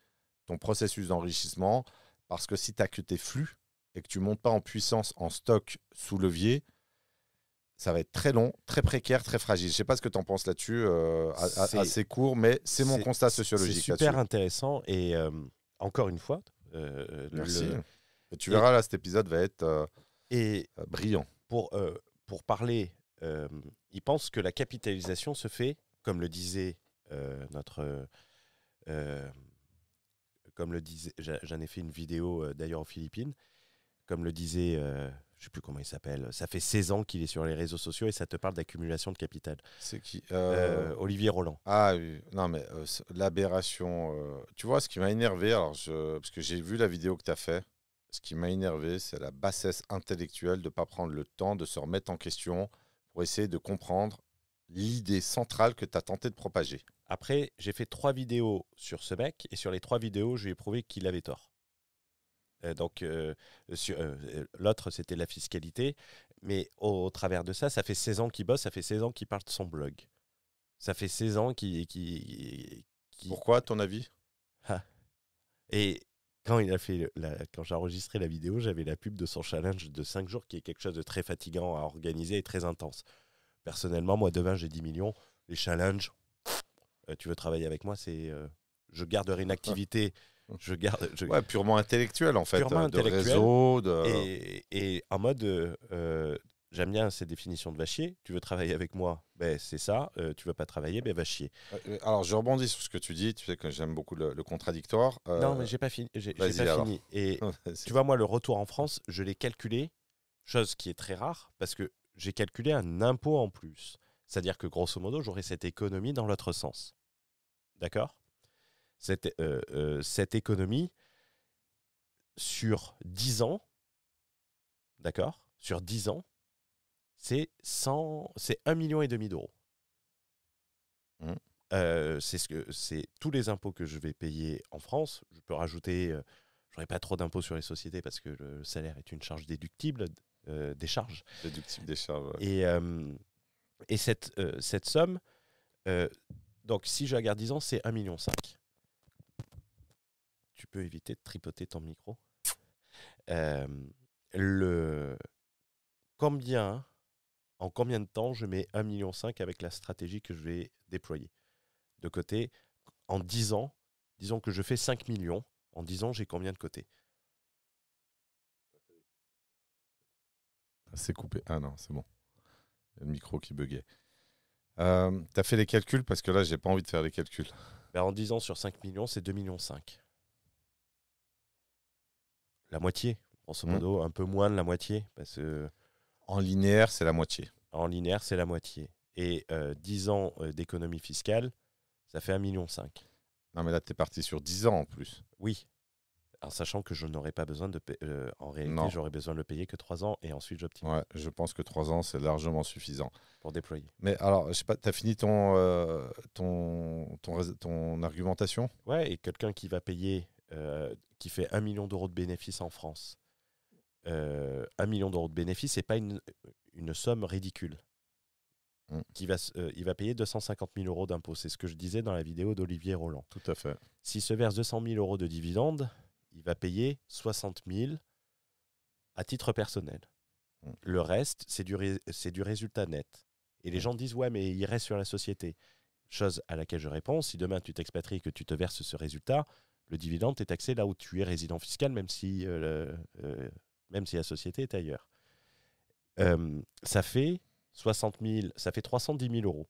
Speaker 1: ton processus d'enrichissement, parce que si tu n'as que tes flux et que tu ne montes pas en puissance en stock sous levier, ça va être très long, très précaire, très fragile. Je ne sais pas ce que tu en penses là-dessus, assez court, mais c'est mon constat sociologique.
Speaker 2: C'est super intéressant et encore une fois,
Speaker 1: merci. Tu verras, là, cet épisode va être brillant.
Speaker 2: Pour parler, il pense que la capitalisation se fait, comme le disait j'en ai fait une vidéo d'ailleurs aux Philippines, comme le disait, je ne sais plus comment il s'appelle, ça fait 16 ans qu'il est sur les réseaux sociaux et ça te parle d'accumulation de capital.
Speaker 1: C'est qui
Speaker 2: Olivier Roland.
Speaker 1: Ah oui, non mais l'aberration, tu vois, ce qui m'a énervé, parce que j'ai vu la vidéo que tu as fait, ce qui m'a énervé, c'est la bassesse intellectuelle de ne pas prendre le temps de se remettre en question pour essayer de comprendre l'idée centrale que tu as tenté de propager.
Speaker 2: Après, j'ai fait 3 vidéos sur ce mec et sur les 3 vidéos, je lui ai prouvé qu'il avait tort. L'autre, c'était la fiscalité. Mais au travers de ça, ça fait 16 ans qu'il bosse, ça fait 16 ans qu'il parle de son blog. Ça fait 16 ans qu'il...
Speaker 1: Pourquoi, à ton avis ?
Speaker 2: Et quand j'ai enregistré la vidéo, j'avais la pub de son challenge de 5 jours, qui est quelque chose de très fatigant à organiser et très intense. Personnellement, moi, demain, j'ai 10 millions. Les challenges, tu veux travailler avec moi, je garderai une activité...
Speaker 1: Ouais, purement intellectuel, en fait.
Speaker 2: Purement intellectuel.
Speaker 1: De réseau.
Speaker 2: Et en mode, j'aime bien ces définitions de va chier. Tu veux travailler avec moi, ben, c'est ça. Tu veux pas travailler, ben, va chier.
Speaker 1: Alors, je rebondis sur ce que tu dis. Tu sais que j'aime beaucoup le contradictoire.
Speaker 2: Non, mais j'ai pas fini. J'ai pas fini. Et tu vois, moi, le retour en France, je l'ai calculé, chose qui est très rare, parce que j'ai calculé un impôt en plus. C'est-à-dire que, grosso modo, j'aurai cette économie dans l'autre sens. D'accord ? Cette économie, sur 10 ans, d'accord ? Sur 10 ans, c'est 1,5 million d'euros. C'est tous les impôts que je vais payer en France. Je peux rajouter, je n'aurai pas trop d'impôts sur les sociétés parce que le salaire est une charge déductible des charges.
Speaker 1: Déductible des charges. Ouais.
Speaker 2: Et cette somme, donc si je la garde 10 ans, c'est 1,5 million. Tu peux éviter de tripoter ton micro. En combien de temps je mets 1,5 million avec la stratégie que je vais déployer de côté en 10 ans, disons que je fais 5 millions. En 10 ans, j'ai combien de côté ?
Speaker 1: C'est coupé. Ah non, c'est bon. Il y a le micro qui buguait. Tu as fait les calculs parce que là, j'ai pas envie de faire les calculs.
Speaker 2: Ben, en 10 ans sur 5 millions, c'est 2,5 millions. La moitié, grosso modo, un peu moins de la moitié. Parce que
Speaker 1: en linéaire, c'est la moitié.
Speaker 2: En linéaire, c'est la moitié. Et 10 ans d'économie fiscale, ça fait 1,5 million.
Speaker 1: Non, mais là, tu es parti sur 10 ans en plus.
Speaker 2: Oui. En sachant que je n'aurais pas besoin de en réalité, j'aurais besoin de le payer que 3 ans et ensuite j'optimise.
Speaker 1: Ouais, je pense que 3 ans, c'est largement suffisant.
Speaker 2: Pour déployer.
Speaker 1: Mais alors, je sais pas, tu as fini ton argumentation ?
Speaker 2: Ouais, et quelqu'un qui va payer, qui fait 1 million d'euros de bénéfices en France, 1 million d'euros de bénéfices, c'est pas une somme ridicule. Il va payer 250 000 euros d'impôts. C'est ce que je disais dans la vidéo d'Olivier Roland.
Speaker 1: Tout à fait.
Speaker 2: S'il se verse 200 000 euros de dividendes, il va payer 60 000 à titre personnel. Le reste, c'est du résultat net. Et les gens disent, ouais, mais il reste sur la société. Chose à laquelle je réponds, si demain tu t'expatries et que tu te verses ce résultat, le dividende est taxé là où tu es résident fiscal, même si la société est ailleurs. Ça fait 60 000, ça fait 310 000 euros.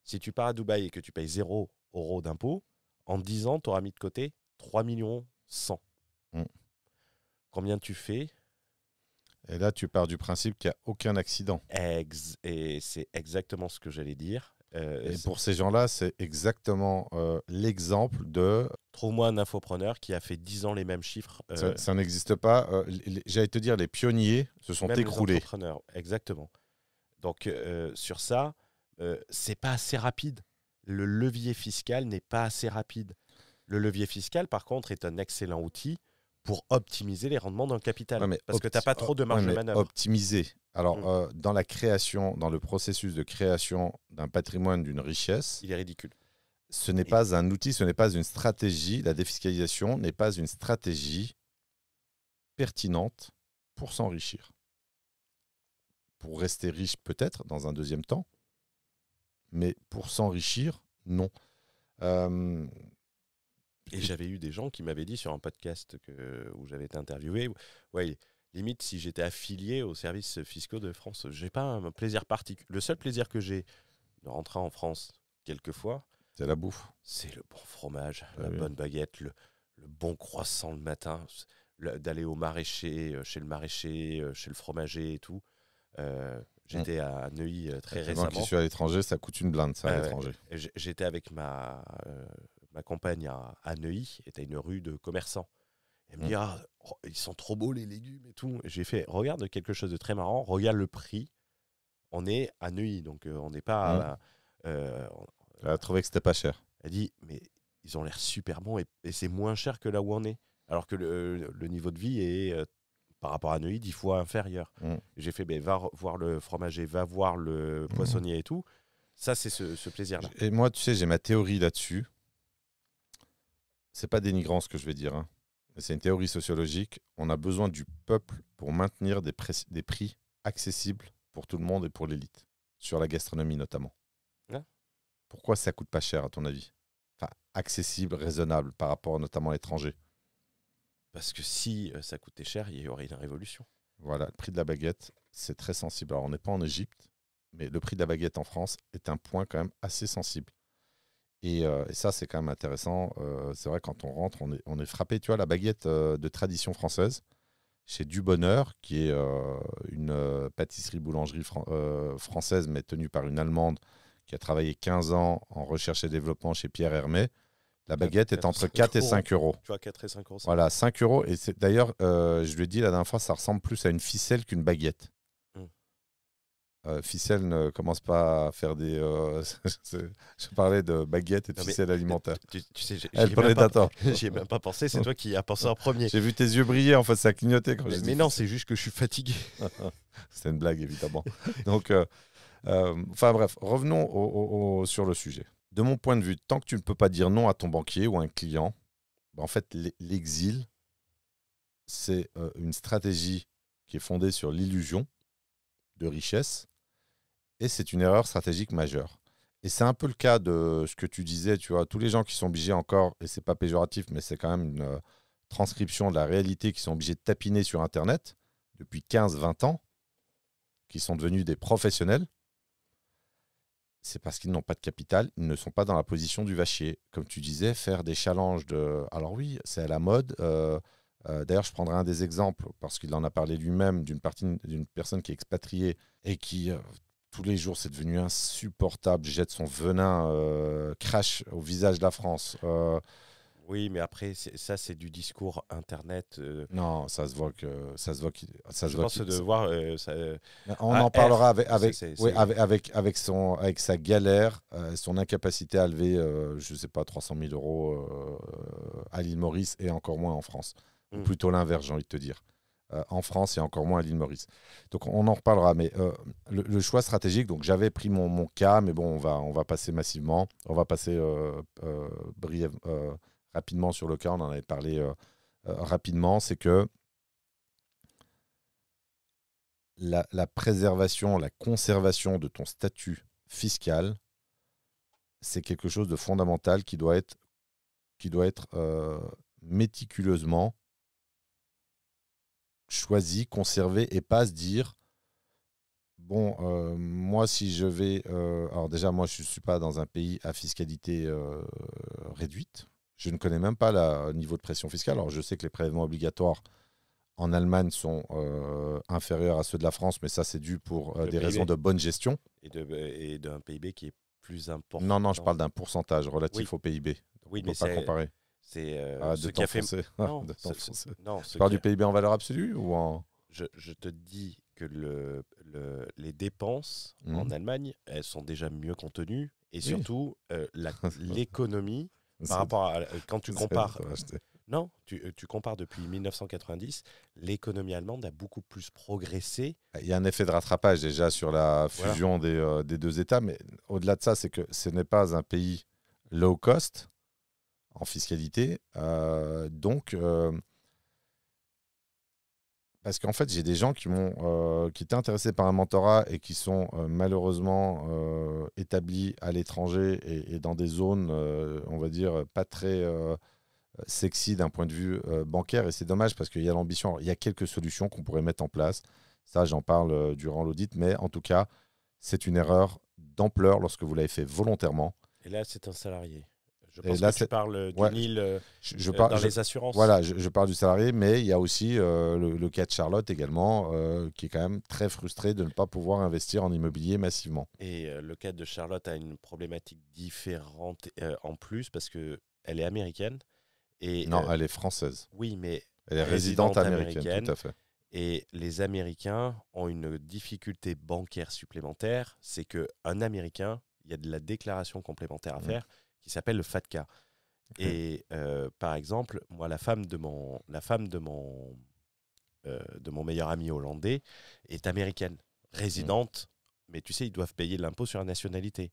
Speaker 2: Si tu pars à Dubaï et que tu payes 0 euros d'impôt, en 10 ans, tu auras mis de côté 3 100 000. Combien tu fais ?
Speaker 1: Et là, tu pars du principe qu'il n'y a aucun accident.
Speaker 2: Et c'est exactement ce que j'allais dire.
Speaker 1: Et pour ces gens-là, c'est exactement l'exemple de...
Speaker 2: Trouve-moi un infopreneur qui a fait 10 ans les mêmes chiffres.
Speaker 1: Ça n'existe pas. J'allais te dire, les pionniers se sont écroulés.
Speaker 2: Les entrepreneurs, exactement. Donc, sur ça, c'est pas assez rapide. Le levier fiscal n'est pas assez rapide. Le levier fiscal, par contre, est un excellent outil pour optimiser les rendements dans le capital. Ouais, parce que tu n'as pas trop de marge de manœuvre.
Speaker 1: Optimiser. Alors, dans la création, dans le processus de création d'un patrimoine, d'une richesse...
Speaker 2: Il est ridicule.
Speaker 1: Ce n'est pas un outil, ce n'est pas une stratégie. La défiscalisation n'est pas une stratégie pertinente pour s'enrichir. Pour rester riche peut-être dans un deuxième temps, mais pour s'enrichir, non.
Speaker 2: Et j'avais eu des gens qui m'avaient dit sur un podcast où j'avais été interviewé, ouais, limite si j'étais affilié aux services fiscaux de France, j'ai pas un plaisir particulier. Le seul plaisir que j'ai de rentrer en France quelquefois,
Speaker 1: c'est la bouffe.
Speaker 2: C'est le bon fromage, la bonne baguette, le bon croissant le matin, d'aller au maraîcher, chez le maraîcher, chez le fromager et tout. J'étais à Neuilly très récemment.
Speaker 1: Moi qui suis à l'étranger, ça coûte une blinde, ça, à l'étranger.
Speaker 2: J'étais avec ma compagne à Neuilly, et t'as une rue de commerçants. Elle me dit, ils sont trop beaux les légumes et tout. J'ai fait, regarde quelque chose de très marrant, regarde le prix. On est à Neuilly, donc on n'est pas...
Speaker 1: Elle a trouvé que c'était pas cher.
Speaker 2: Elle dit, mais ils ont l'air super bons et c'est moins cher que là où on est. Alors que le niveau de vie est, par rapport à Neuilly, 10 fois inférieur. J'ai fait, va voir le fromager, va voir le poissonnier et tout. Ça, c'est ce plaisir-là.
Speaker 1: Et moi, tu sais, j'ai ma théorie là-dessus. C'est pas dénigrant ce que je vais dire, hein. C'est une théorie sociologique. On a besoin du peuple pour maintenir des prix accessibles pour tout le monde et pour l'élite, sur la gastronomie notamment. Pourquoi ça coûte pas cher à ton avis? Enfin, accessible, raisonnable par rapport notamment à l'étranger.
Speaker 2: Parce que si ça coûtait cher, il y aurait une révolution.
Speaker 1: Voilà, le prix de la baguette, c'est très sensible. Alors, on n'est pas en Égypte, mais le prix de la baguette en France est un point quand même assez sensible. Et ça, c'est quand même intéressant. C'est vrai, quand on rentre, on est frappé. Tu vois, la baguette de tradition française, chez Du Bonheur, qui est une pâtisserie-boulangerie française, mais tenue par une Allemande qui a travaillé 15 ans en recherche et développement chez Pierre Hermé. La baguette est entre 4 et 5 euros.
Speaker 2: Tu vois, 4 et 5 euros.
Speaker 1: Voilà, 5 euros. Et d'ailleurs, je lui ai dit la dernière fois, ça ressemble plus à une ficelle qu'une baguette. Ficelle ne commence pas à faire des... je parlais de baguette et de ficelle alimentaire.
Speaker 2: Tu sais,
Speaker 1: Elle prenait d'attendre.
Speaker 2: J'y ai même pas pensé, c'est toi qui y as pensé en premier.
Speaker 1: J'ai vu tes yeux briller, en fait, ça clignotait quand
Speaker 2: mais non, c'est juste que je suis fatigué.
Speaker 1: C'était une blague, évidemment. Donc, enfin bref, revenons sur le sujet. De mon point de vue, tant que tu ne peux pas dire non à ton banquier ou à un client, en fait, l'exil, c'est une stratégie qui est fondée sur l'illusion de richesse, et c'est une erreur stratégique majeure. Et c'est un peu le cas de ce que tu disais, tu vois, tous les gens qui sont obligés encore, et c'est pas péjoratif, mais c'est quand même une transcription de la réalité, qui sont obligés de tapiner sur Internet depuis 15-20 ans, qui sont devenus des professionnels, c'est parce qu'ils n'ont pas de capital, ils ne sont pas dans la position du vachier. Comme tu disais, faire des challenges de... Alors oui, c'est à la mode. D'ailleurs, je prendrai un des exemples, parce qu'il en a parlé lui-même, d'une personne qui est expatriée et qui, tous les jours, c'est devenu insupportable, jette son venin, crache au visage de la France.
Speaker 2: Oui, mais après, ça, c'est du discours Internet.
Speaker 1: Non, ça se voit que...
Speaker 2: Je pense de voir...
Speaker 1: on en parlera avec sa galère, son incapacité à lever, je ne sais pas, 300 000 euros à l'île Maurice, et encore moins en France. Ou plutôt l'inverse, j'ai envie de te dire. En France et encore moins à l'île Maurice. Donc on en reparlera. Mais le choix stratégique, donc j'avais pris mon cas, mais bon, on va passer massivement. On va passer rapidement sur le cas, on en avait parlé rapidement. C'est que la préservation, la conservation de ton statut fiscal, c'est quelque chose de fondamental qui doit être méticuleusement choisi, conservé, et pas se dire bon, moi si je vais... alors déjà, moi je ne suis pas dans un pays à fiscalité réduite. Je ne connais même pas le niveau de pression fiscale. Alors je sais que les prélèvements obligatoires en Allemagne sont inférieurs à ceux de la France, mais ça c'est dû pour des raisons de bonne gestion.
Speaker 2: Et d'un PIB qui est plus important.
Speaker 1: Non, je parle d'un pourcentage relatif au PIB.
Speaker 2: Oui,
Speaker 1: on ne peut pas comparer.
Speaker 2: C'est
Speaker 1: ce qui a fait...
Speaker 2: Non,
Speaker 1: tu parles du PIB en valeur absolue ou en...
Speaker 2: Je te dis que les dépenses en Allemagne, elles sont déjà mieux contenues. Et surtout, l'économie, par rapport à... Quand tu compares... Non, tu compares depuis 1990, l'économie allemande a beaucoup plus progressé.
Speaker 1: Il y a un effet de rattrapage déjà sur la fusion des deux États. Mais au-delà de ça, c'est que ce n'est pas un pays low cost en fiscalité. Donc, Parce qu'en fait, j'ai des gens qui étaient intéressés par un mentorat et qui sont malheureusement établis à l'étranger et dans des zones, on va dire, pas très sexy d'un point de vue bancaire. Et c'est dommage parce qu'il y a l'ambition. Alors, il y a quelques solutions qu'on pourrait mettre en place. Ça, j'en parle durant l'audit. Mais en tout cas, c'est une erreur d'ampleur lorsque vous l'avez fait volontairement.
Speaker 2: Et là, c'est un salarié. Je
Speaker 1: Et
Speaker 2: pense
Speaker 1: là,
Speaker 2: que tu parles
Speaker 1: ouais,
Speaker 2: d'une île
Speaker 1: parle,
Speaker 2: dans les assurances.
Speaker 1: voilà, je parle du salarié, mais il y a aussi le cas de Charlotte également, qui est quand même très frustrée de ne pas pouvoir investir en immobilier massivement.
Speaker 2: Et le cas de Charlotte a une problématique différente en plus parce qu'elle est américaine. Et,
Speaker 1: Non, elle est française.
Speaker 2: oui, mais
Speaker 1: Elle est résidente américaine,
Speaker 2: américaine.
Speaker 1: tout à fait.
Speaker 2: Et les Américains ont une difficulté bancaire supplémentaire, c'est qu'un Américain, il y a de la déclaration complémentaire à faire qui s'appelle le FATCA. Et par exemple, moi, la femme de mon meilleur ami hollandais est américaine, résidente, mais tu sais, ils doivent payer l'impôt sur la nationalité.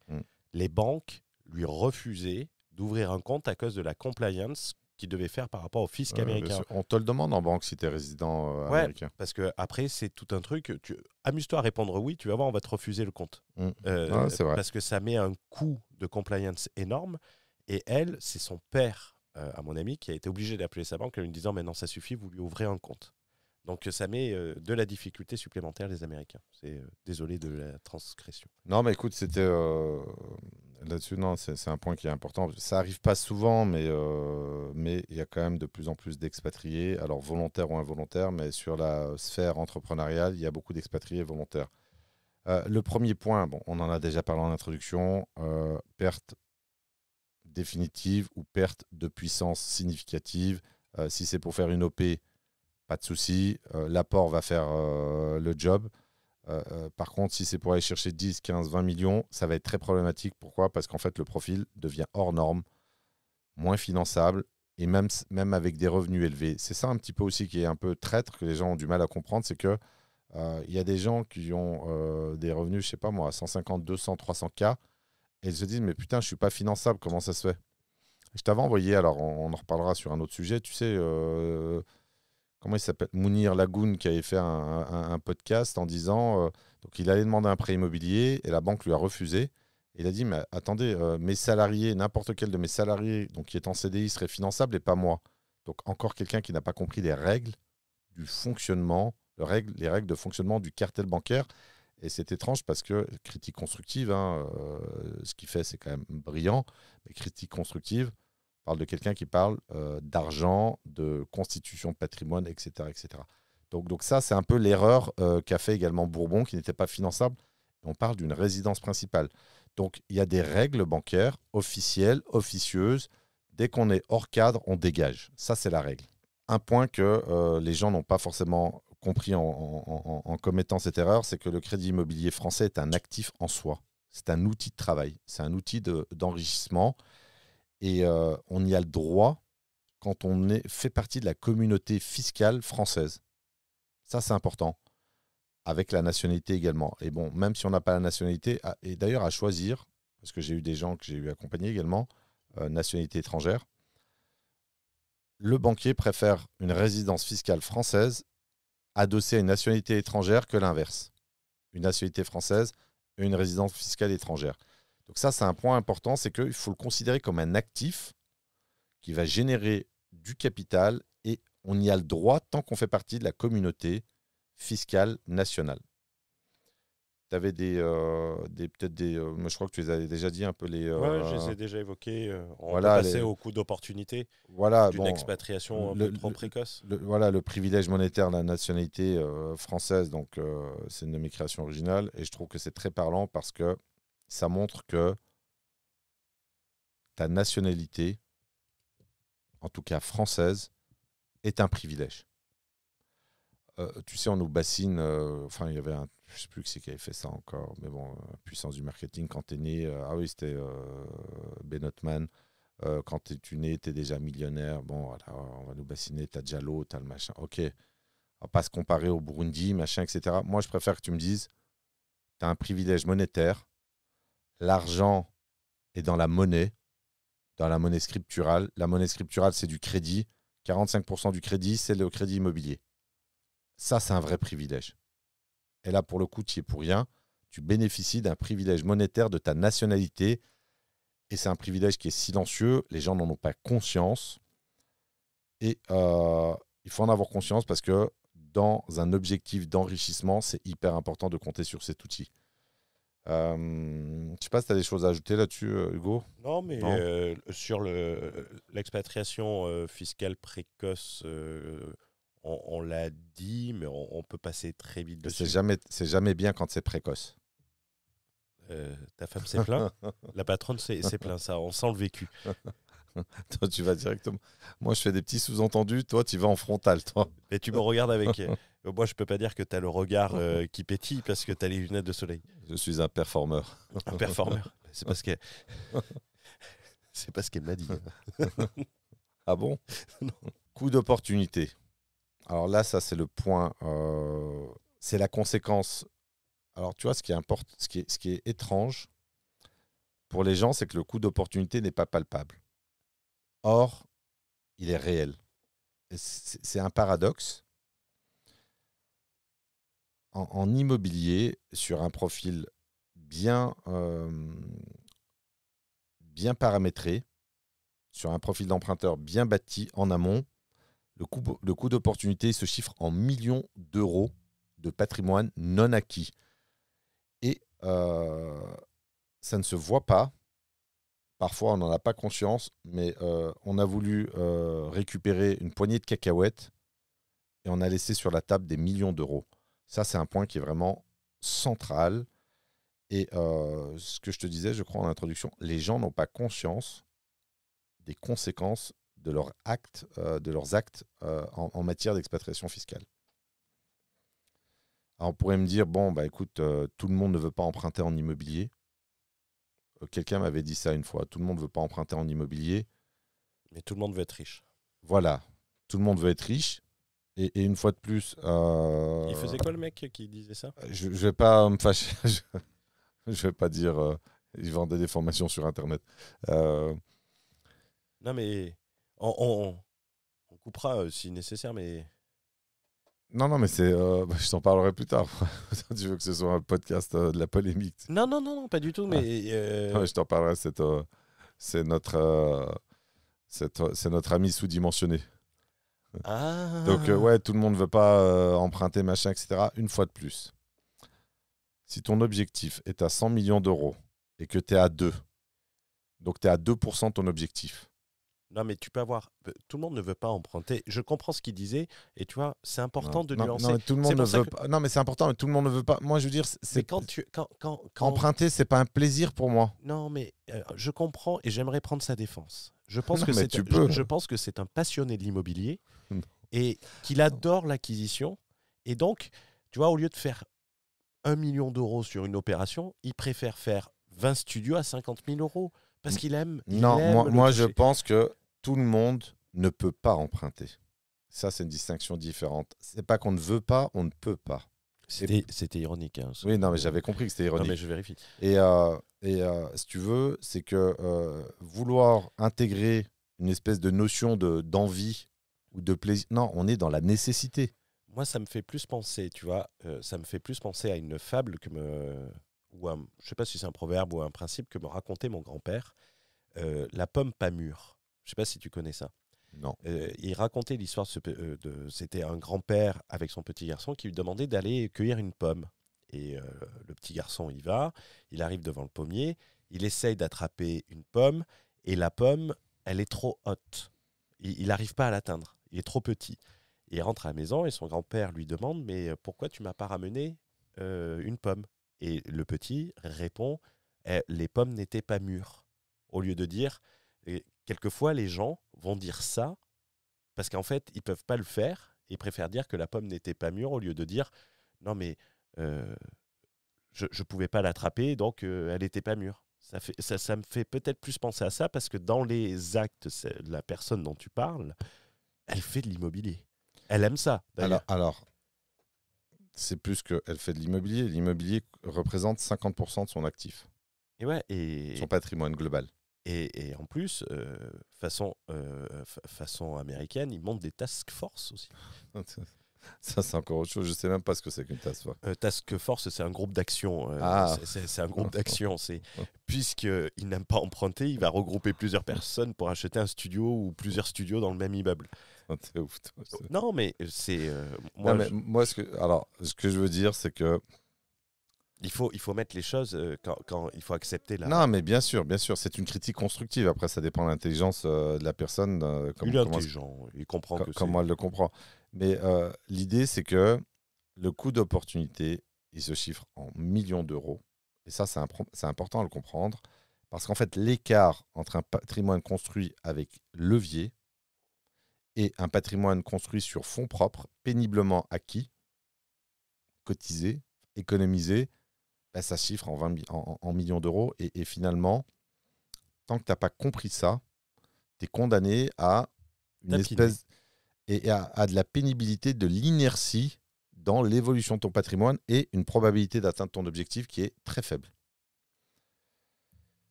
Speaker 2: Les banques lui refusaient d'ouvrir un compte à cause de la compliance qu'ils devaient faire par rapport au fisc américain.
Speaker 1: On te le demande en banque si tu es résident américain.
Speaker 2: Parce que après c'est tout un truc. Amuse-toi à répondre oui, tu vas voir, on va te refuser le compte.
Speaker 1: C'est vrai.
Speaker 2: Parce que ça met un coût de compliance énorme. Et elle, c'est son père, à mon ami, qui a été obligé d'appeler sa banque en lui disant « Maintenant, ça suffit, vous lui ouvrez un compte ». Donc ça met de la difficulté supplémentaire les Américains. Désolé de la transgression.
Speaker 1: Non, mais écoute, c'était là-dessus, non, c'est un point qui est important. Ça arrive pas souvent, mais il y a quand même de plus en plus d'expatriés, alors volontaires ou involontaires, mais sur la sphère entrepreneuriale, il y a beaucoup d'expatriés volontaires. Le premier point, bon, on en a déjà parlé en introduction, perte définitive ou perte de puissance significative. Si c'est pour faire une OP, pas de souci, l'apport va faire le job. Par contre, si c'est pour aller chercher 10, 15, 20 millions, ça va être très problématique. Pourquoi ? Parce qu'en fait, le profil devient hors norme, moins finançable, et même avec des revenus élevés. C'est ça un petit peu aussi qui est un peu traître, que les gens ont du mal à comprendre, c'est que y a des gens qui ont des revenus, je sais pas moi, 150, 200, 300 K, et ils se disent, mais putain, je suis pas finançable, comment ça se fait ? Je t'avais envoyé, alors on en reparlera sur un autre sujet, tu sais... comment il s'appelle, Mounir Lagoun, qui avait fait un podcast en disant donc il allait demander un prêt immobilier et la banque lui a refusé. Il a dit mais attendez, mes salariés, n'importe quel de mes salariés donc qui est en CDI serait finançable et pas moi. Donc encore quelqu'un qui n'a pas compris les règles du fonctionnement, les règles de fonctionnement du cartel bancaire. Et c'est étrange parce que critique constructive, ce qu'il fait c'est quand même brillant, mais critique constructive parle de quelqu'un qui parle d'argent, de constitution de patrimoine, etc. etc. Donc ça, c'est un peu l'erreur qu'a fait également Bourbon, qui n'était pas finançable. On parle d'une résidence principale. Donc il y a des règles bancaires officielles, officieuses. Dès qu'on est hors cadre, on dégage. Ça, c'est la règle. Un point que les gens n'ont pas forcément compris en commettant cette erreur, c'est que le crédit immobilier français est un actif en soi. C'est un outil de travail, c'est un outil d'enrichissement. Et on y a le droit quand on fait partie de la communauté fiscale française. Ça, c'est important. Avec la nationalité également. Et bon, même si on n'a pas la nationalité, et d'ailleurs à choisir, parce que j'ai eu des gens que j'ai eu accompagnés également, nationalité étrangère, le banquier préfère une résidence fiscale française adossée à une nationalité étrangère que l'inverse. Une nationalité française et une résidence fiscale étrangère. Donc ça, c'est un point important, c'est qu'il faut le considérer comme un actif qui va générer du capital et on y a le droit tant qu'on fait partie de la communauté fiscale nationale. Tu avais peut-être des je crois que tu les avais déjà dit un peu les...
Speaker 2: Oui, je les ai déjà évoqués. On
Speaker 1: voilà,
Speaker 2: va passer au coût d'opportunité d'une expatriation un peu trop précoce.
Speaker 1: Le privilège monétaire de la nationalité française, donc c'est une de mes créations originales et je trouve que c'est très parlant parce que ça montre que ta nationalité, en tout cas française, est un privilège. Tu sais, on nous bassine, il y avait je ne sais plus qui avait fait ça encore, mais bon, puissance du marketing, quand tu es né, c'était Benotman, quand tu es né, tu es déjà millionnaire, bon, voilà, on va nous bassiner, tu as déjà l'eau, tu as le machin, ok, on va pas se comparer au Burundi, machin, etc. Moi, je préfère que tu me dises, tu as un privilège monétaire, l'argent est dans la monnaie scripturale. La monnaie scripturale, c'est du crédit. 45% du crédit, c'est le crédit immobilier. Ça, c'est un vrai privilège. Et là, pour le coup, tu n'y es pour rien. Tu bénéficies d'un privilège monétaire de ta nationalité. Et c'est un privilège qui est silencieux. Les gens n'en ont pas conscience. Et il faut en avoir conscience parce que dans un objectif d'enrichissement, c'est hyper important de compter sur cet outil. Je ne sais pas si tu as des choses à ajouter là-dessus, Hugo.
Speaker 2: Non, mais
Speaker 1: Non.
Speaker 2: sur l'expatriation fiscale précoce, on l'a dit, mais on peut passer très vite
Speaker 1: C'est
Speaker 2: dessus.
Speaker 1: jamais bien quand c'est précoce.
Speaker 2: Ta femme s'est plaint. La patronne s'est plaint, ça. On sent le vécu.
Speaker 1: Toi, tu vas directement. Moi, je fais des petits sous-entendus. Toi, tu vas en frontal, toi.
Speaker 2: Et tu me regardes avec... moi, je peux pas dire que tu as le regard qui pétille parce que tu as les lunettes de soleil.
Speaker 1: Je suis un performeur.
Speaker 2: Un performeur. C'est parce que... C'est pas ce qu'elle m'a dit.
Speaker 1: Ah bon?
Speaker 2: Non.
Speaker 1: Coup d'opportunité. Alors là, ça, c'est le point. C'est la conséquence. Alors, tu vois, ce qui est étrange pour les gens, c'est que le coût d'opportunité n'est pas palpable. Or, il est réel. Et c'est un paradoxe. En immobilier, sur un profil bien paramétré, sur un profil d'emprunteur bien bâti en amont, le coût d'opportunité se chiffre en millions d'euros de patrimoine non acquis. Et ça ne se voit pas. Parfois, on n'en a pas conscience, mais on a voulu récupérer une poignée de cacahuètes et on a laissé sur la table des millions d'euros. Ça, c'est un point qui est vraiment central. Et ce que je te disais, je crois, en introduction, les gens n'ont pas conscience des conséquences de leurs actes en matière d'expatriation fiscale. Alors, on pourrait me dire, bon, bah écoute, tout le monde ne veut pas emprunter en immobilier. Quelqu'un m'avait dit ça une fois, tout le monde ne veut pas emprunter en immobilier.
Speaker 2: Mais tout le monde veut être riche.
Speaker 1: Voilà, tout le monde veut être riche. Et une fois de plus...
Speaker 2: Il faisait quoi le mec qui disait ça?
Speaker 1: Je ne vais pas me fâcher, je ne vais pas dire... il vendait des formations sur Internet.
Speaker 2: Non, mais on coupera si nécessaire, mais...
Speaker 1: Non, mais c'est, je t'en parlerai plus tard. Tu veux que ce soit un podcast de la polémique?
Speaker 2: Non, pas du tout, mais...
Speaker 1: Je t'en parlerai. C'est notre ami sous-dimensionné.
Speaker 2: Ah.
Speaker 1: Donc, ouais, tout le monde ne veut pas emprunter, machin, etc. Une fois de plus, si ton objectif est à 100 millions d'euros et que tu es à 2, donc tu es à 2% de ton objectif.
Speaker 2: Non, mais tu peux avoir... Tout le monde ne veut pas emprunter. Je comprends ce qu'il disait, et tu vois, c'est important de nuancer.
Speaker 1: Non, mais tout le monde ne veut pas. Non, mais c'est important, mais tout le monde ne veut pas. Moi, je veux dire,
Speaker 2: Mais quand...
Speaker 1: emprunter, c'est pas un plaisir pour moi.
Speaker 2: Non, mais je comprends et j'aimerais prendre sa défense. Je pense, je pense que c'est un passionné de l'immobilier et qu'il adore l'acquisition. Et donc, tu vois, au lieu de faire 1 million d'euros sur une opération, il préfère faire 20 studios à 50 000 euros parce qu'il aime.
Speaker 1: Moi je pense que tout le monde ne peut pas emprunter. Ça, c'est une distinction différente. C'est pas qu'on ne veut pas, on ne peut pas.
Speaker 2: C'était ironique. Hein,
Speaker 1: oui, non, mais j'avais compris que c'était ironique.
Speaker 2: Non, mais je vérifie.
Speaker 1: Et si tu veux, c'est que vouloir intégrer une espèce de notion d'envie ou de plaisir, non, on est dans la nécessité.
Speaker 2: Moi, ça me fait plus penser, tu vois, ça me fait plus penser à une fable je ne sais pas si c'est un proverbe ou un principe que me racontait mon grand-père, la pomme pas mûre. Je ne sais pas si tu connais ça.
Speaker 1: Non.
Speaker 2: Il racontait l'histoire c'était un grand-père avec son petit garçon qui lui demandait d'aller cueillir une pomme. Et le petit garçon y va, il arrive devant le pommier, il essaye d'attraper une pomme et la pomme, elle est trop haute. Il n'arrive pas à l'atteindre, il est trop petit. Il rentre à la maison et son grand-père lui demande « Mais pourquoi tu m'as pas ramené une pomme ?» Et le petit répond « Les pommes n'étaient pas mûres. » Au lieu de dire quelquefois les gens vont dire ça parce qu'en fait ils peuvent pas le faire. Ils préfèrent dire que la pomme n'était pas mûre au lieu de dire « Non mais je pouvais pas l'attraper donc elle n'était pas mûre. » Ça me fait peut-être plus penser à ça parce que dans les actes, la personne dont tu parles, elle fait de l'immobilier. Elle aime ça, d'ailleurs.
Speaker 1: Alors, c'est plus qu'elle fait de l'immobilier. L'immobilier représente 50% de son actif. Son patrimoine global.
Speaker 2: Et en plus, façon américaine, ils montent des task force aussi.
Speaker 1: Ça, c'est encore autre chose. Je sais même pas ce que c'est qu'une task force.
Speaker 2: Task Force, c'est un groupe d'action.
Speaker 1: Ah.
Speaker 2: C'est un groupe d'action. Puisqu'il n'aime pas emprunter, il va regrouper plusieurs personnes pour acheter un studio ou plusieurs studios dans le même immeuble.
Speaker 1: T'es ouf, toi.
Speaker 2: Non, mais c'est.
Speaker 1: Non, mais moi, ce que je veux dire, c'est que.
Speaker 2: Il faut mettre les choses quand il faut accepter la.
Speaker 1: Non, mais bien sûr, c'est une critique constructive. Après, ça dépend de l'intelligence de la personne.
Speaker 2: Il est intelligent, il comprend que
Speaker 1: comment elle le comprend. Mais l'idée, c'est que le coût d'opportunité, il se chiffre en millions d'euros. Et ça, c'est important à le comprendre. Parce qu'en fait, l'écart entre un patrimoine construit avec levier et un patrimoine construit sur fonds propres, péniblement acquis, cotisé, économisé, ben, ça se chiffre en millions d'euros. Et finalement, tant que tu n'as pas compris ça, tu es condamné à une espèce et à de la pénibilité, de l'inertie dans l'évolution de ton patrimoine et une probabilité d'atteindre ton objectif qui est très faible.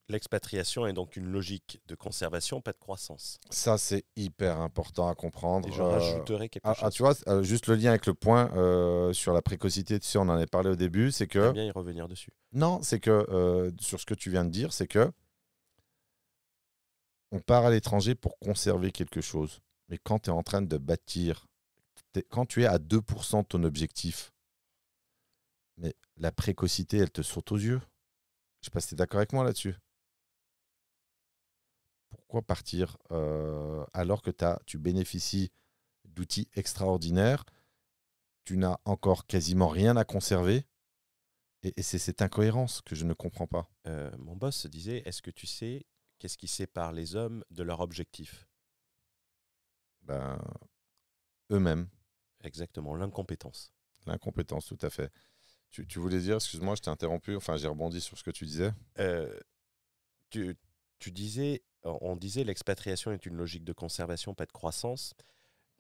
Speaker 2: L'expatriation est donc une logique de conservation, pas de croissance.
Speaker 1: Ça, c'est hyper important à comprendre.
Speaker 2: Et je rajouterai quelque chose.
Speaker 1: Tu vois, juste le lien avec le point sur la précocité, tu sais, on en avait parlé au début, c'est que...
Speaker 2: J'aime bien y revenir dessus.
Speaker 1: Non, c'est que, sur ce que tu viens de dire, c'est que on part à l'étranger pour conserver quelque chose. Mais quand tu es en train de bâtir, quand tu es à 2% de ton objectif, mais la précocité, elle te saute aux yeux. Je ne sais pas si tu es d'accord avec moi là-dessus. Pourquoi partir alors que tu bénéficies d'outils extraordinaires, tu n'as encore quasiment rien à conserver, et c'est cette incohérence que je ne comprends pas.
Speaker 2: Mon boss se disait, est-ce que tu sais qu'est-ce qui sépare les hommes de leur objectif ?
Speaker 1: Ben, eux-mêmes.
Speaker 2: Exactement, l'incompétence.
Speaker 1: L'incompétence, tout à fait. Tu voulais dire, excuse-moi, je t'ai interrompu, enfin j'ai rebondi sur ce que tu disais.
Speaker 2: Tu disais, on disait l'expatriation est une logique de conservation, pas de croissance.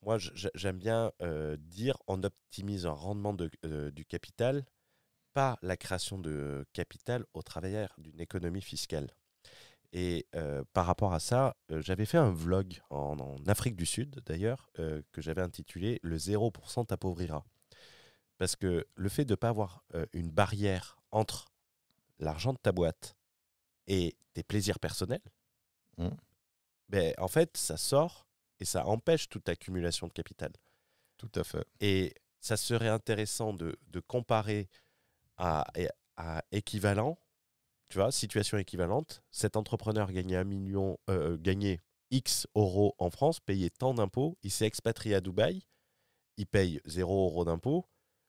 Speaker 2: Moi, j'aime bien dire on optimise un rendement du capital, pas la création de capital au travers d'une économie fiscale. Et par rapport à ça, j'avais fait un vlog en Afrique du Sud, d'ailleurs, que j'avais intitulé « Le 0% t'appauvrira ». Parce que le fait de ne pas avoir une barrière entre l'argent de ta boîte et tes plaisirs personnels, ben, en fait, ça sort et ça empêche toute accumulation de capital.
Speaker 1: Tout à fait.
Speaker 2: Et ça serait intéressant de comparer à équivalent, tu vois, situation équivalente. Cet entrepreneur gagnait X euros en France, payait tant d'impôts, il s'est expatrié à Dubaï, il paye 0 euros d'impôts,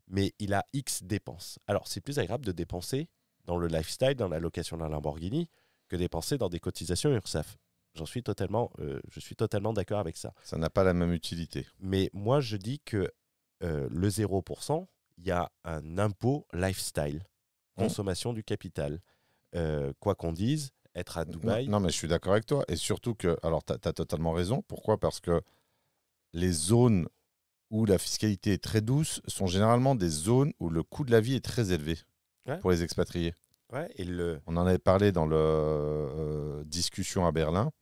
Speaker 2: mais il a X dépenses. Alors, c'est plus agréable de dépenser dans le lifestyle, dans la location d'un Lamborghini, que dépenser dans des cotisations URSSAF. Je suis totalement d'accord avec ça.
Speaker 1: Ça n'a pas la même utilité.
Speaker 2: Mais moi, je dis que le 0%, il y a un impôt lifestyle, consommation du capital. Quoi qu'on dise, être à Dubaï...
Speaker 1: Non, mais je suis d'accord avec toi. Et surtout que, alors, tu as totalement raison. Pourquoi ? Parce que les zones où la fiscalité est très douce sont généralement des zones où le coût de la vie est très élevé pour les expatriés.
Speaker 2: Ouais,
Speaker 1: On en avait parlé dans le Discussion à Berlin,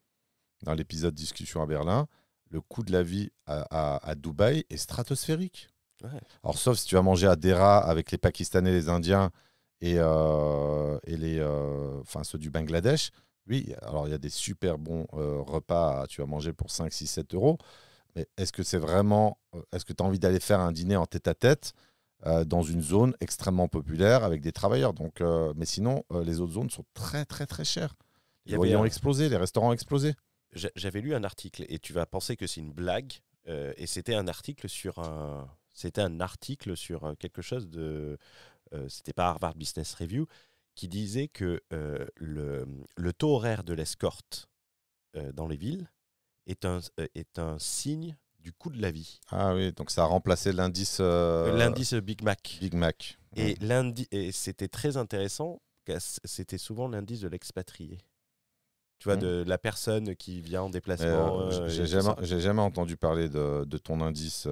Speaker 1: dans l'épisode Discussion à Berlin. Le coût de la vie à Dubaï est stratosphérique.
Speaker 2: Ouais.
Speaker 1: Alors, sauf si tu vas manger à Dera avec les Pakistanais, les Indiens et ceux du Bangladesh. Oui, alors il y a des super bons repas, tu vas manger pour 5, 6, 7 euros. Mais est-ce que tu as envie d'aller faire un dîner en tête-à-tête dans une zone extrêmement populaire avec des travailleurs ? Donc, mais sinon, les autres zones sont très, très, très chères. Les loyers ont explosé, les restaurants ont explosé.
Speaker 2: J'avais lu un article et tu vas penser que c'est une blague. Et c'était un article sur quelque chose de... c'était pas Harvard Business Review, qui disait que le taux horaire de l'escorte dans les villes est un signe du coût de la vie.
Speaker 1: Ah oui, donc ça a remplacé l'indice...
Speaker 2: l'indice Big Mac.
Speaker 1: Big Mac.
Speaker 2: Et c'était très intéressant, c'était souvent l'indice de l'expatrié. Tu vois, de la personne qui vient en déplacement.
Speaker 1: J'ai jamais entendu parler de ton indice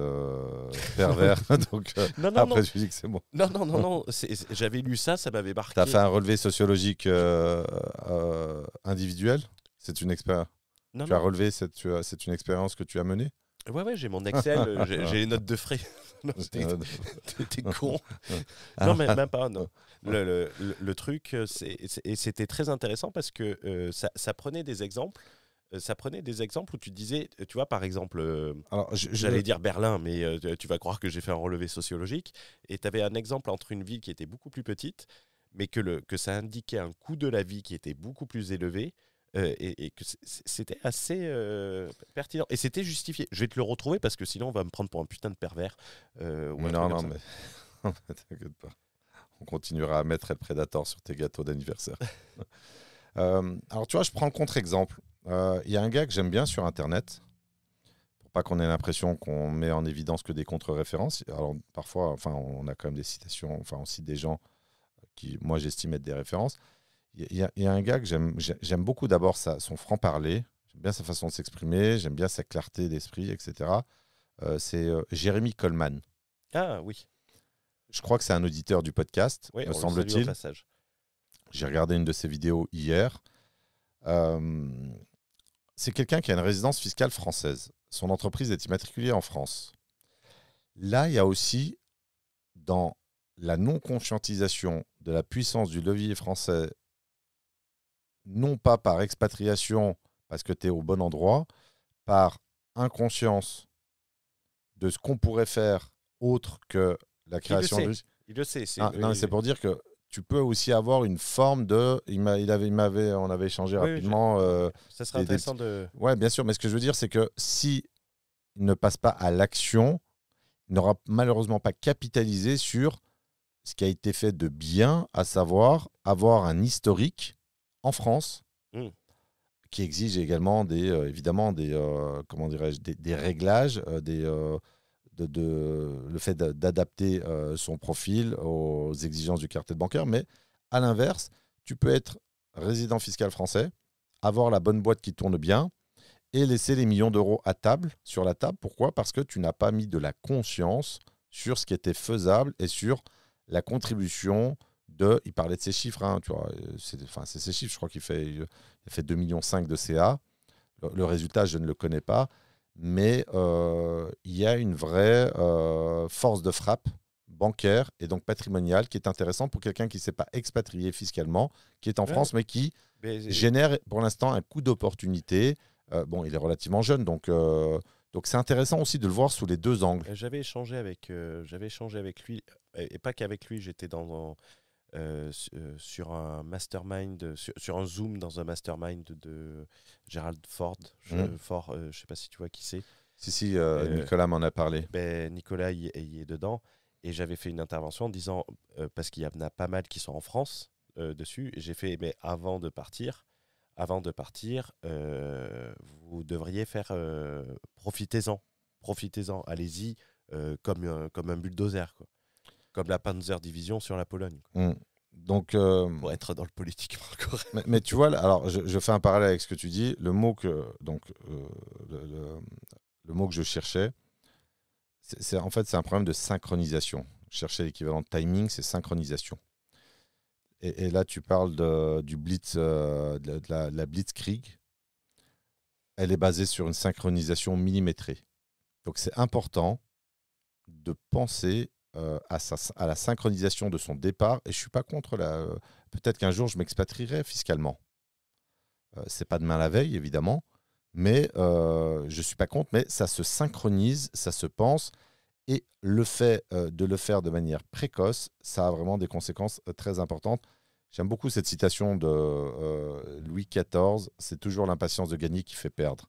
Speaker 1: pervers. Donc, après, je me dis que c'est bon.
Speaker 2: Non. J'avais lu ça, ça m'avait marqué.
Speaker 1: Tu as fait un relevé sociologique individuel ? C'est une expérience. C'est une expérience que tu as menée ?
Speaker 2: Ouais, j'ai mon Excel, j'ai les notes de frais. Non, t'es con. Non, mais même pas, non. Le truc, et c'était très intéressant parce que ça prenait des exemples. Ça prenait des exemples où tu disais, tu vois, par exemple,
Speaker 1: Alors,
Speaker 2: j'allais dire Berlin, mais tu vas croire que j'ai fait un relevé sociologique. Et tu avais un exemple entre une ville qui était beaucoup plus petite, mais que ça indiquait un coût de la vie qui était beaucoup plus élevé. Et que c'était assez pertinent. Et c'était justifié. Je vais te le retrouver parce que sinon on va me prendre pour un putain de pervers. Ou un truc
Speaker 1: non,
Speaker 2: comme
Speaker 1: mais t'inquiète pas. On continuera à mettre El Predator sur tes gâteaux d'anniversaire. Alors, tu vois, je prends le contre-exemple. Il y a un gars que j'aime bien sur Internet, pour pas qu'on ait l'impression qu'on met en évidence que des contre-références. Alors, parfois, enfin, on a quand même des citations, enfin, on cite des gens qui, moi, j'estime être des références. Il y a un gars que j'aime beaucoup d'abord son franc-parler. J'aime bien sa façon de s'exprimer, j'aime bien sa clarté d'esprit, etc. C'est Jérémy Coleman.
Speaker 2: Ah oui.
Speaker 1: Je crois que c'est un auditeur du podcast,
Speaker 2: Oui,
Speaker 1: me
Speaker 2: on le salue au
Speaker 1: semble-t-il.
Speaker 2: passage.
Speaker 1: J'ai regardé une de ses vidéos hier. C'est quelqu'un qui a une résidence fiscale française. Son entreprise est immatriculée en France. Là, il y a aussi, dans la non-conscientisation de la puissance du levier français, non pas par expatriation, parce que tu es au bon endroit, par inconscience de ce qu'on pourrait faire autre que la création de...
Speaker 2: Il le sait.
Speaker 1: Non, c'est pour dire que tu peux aussi avoir une forme de... On avait échangé rapidement.
Speaker 2: Ça serait intéressant de...
Speaker 1: Ouais, bien sûr, mais ce que je veux dire, c'est que si il ne passe pas à l'action, il n'aura malheureusement pas capitalisé sur ce qui a été fait de bien, à savoir avoir un historique en France qui exige également évidemment comment dirais-je, des réglages, le fait d'adapter son profil aux exigences du cartel bancaire. Mais à l'inverse, tu peux être résident fiscal français, avoir la bonne boîte qui tourne bien et laisser les millions d'euros sur la table. Pourquoi ? Parce que tu n'as pas mis de la conscience sur ce qui était faisable et sur la contribution de... Il parlait de ses chiffres, hein, tu vois, c'est ses chiffres, je crois qu'il fait 2,5 millions de CA. Le résultat, je ne le connais pas, mais il y a une vraie force de frappe bancaire et donc patrimoniale qui est intéressante pour quelqu'un qui ne s'est pas expatrié fiscalement, qui est en France, mais qui génère pour l'instant un coût d'opportunité. Bon, il est relativement jeune, donc c'est intéressant aussi de le voir sous les deux angles.
Speaker 2: J'avais échangé avec lui, et pas qu'avec lui, j'étais sur un mastermind, sur un Zoom dans un mastermind de Gerald Ford. Ford, je ne sais pas si tu vois qui c'est.
Speaker 1: Si, Nicolas m'en a parlé.
Speaker 2: Nicolas y est dedans. Et j'avais fait une intervention en disant, parce qu'il y en a pas mal qui sont en France dessus, et j'ai fait, mais avant de partir, vous devriez faire, profitez-en, allez-y, comme un bulldozer, quoi. Comme la Panzer Division sur la Pologne.
Speaker 1: Donc,
Speaker 2: pour être dans le politiquement correct.
Speaker 1: Mais tu vois, alors je fais un parallèle avec ce que tu dis. Le mot que je cherchais, en fait, c'est un problème de synchronisation. Je cherchais l'équivalent de timing, c'est synchronisation. Et là, tu parles du blitz, de la blitzkrieg. Elle est basée sur une synchronisation millimétrée. Donc, c'est important de penser à la synchronisation de son départ. Et je ne suis pas contre peut-être qu'un jour, je m'expatrierai fiscalement. C'est pas demain la veille, évidemment. Mais je ne suis pas contre. Mais ça se synchronise, ça se pense. Et le fait de le faire de manière précoce, ça a vraiment des conséquences très importantes. J'aime beaucoup cette citation de Louis XIV. C'est toujours l'impatience de gagner qui fait perdre.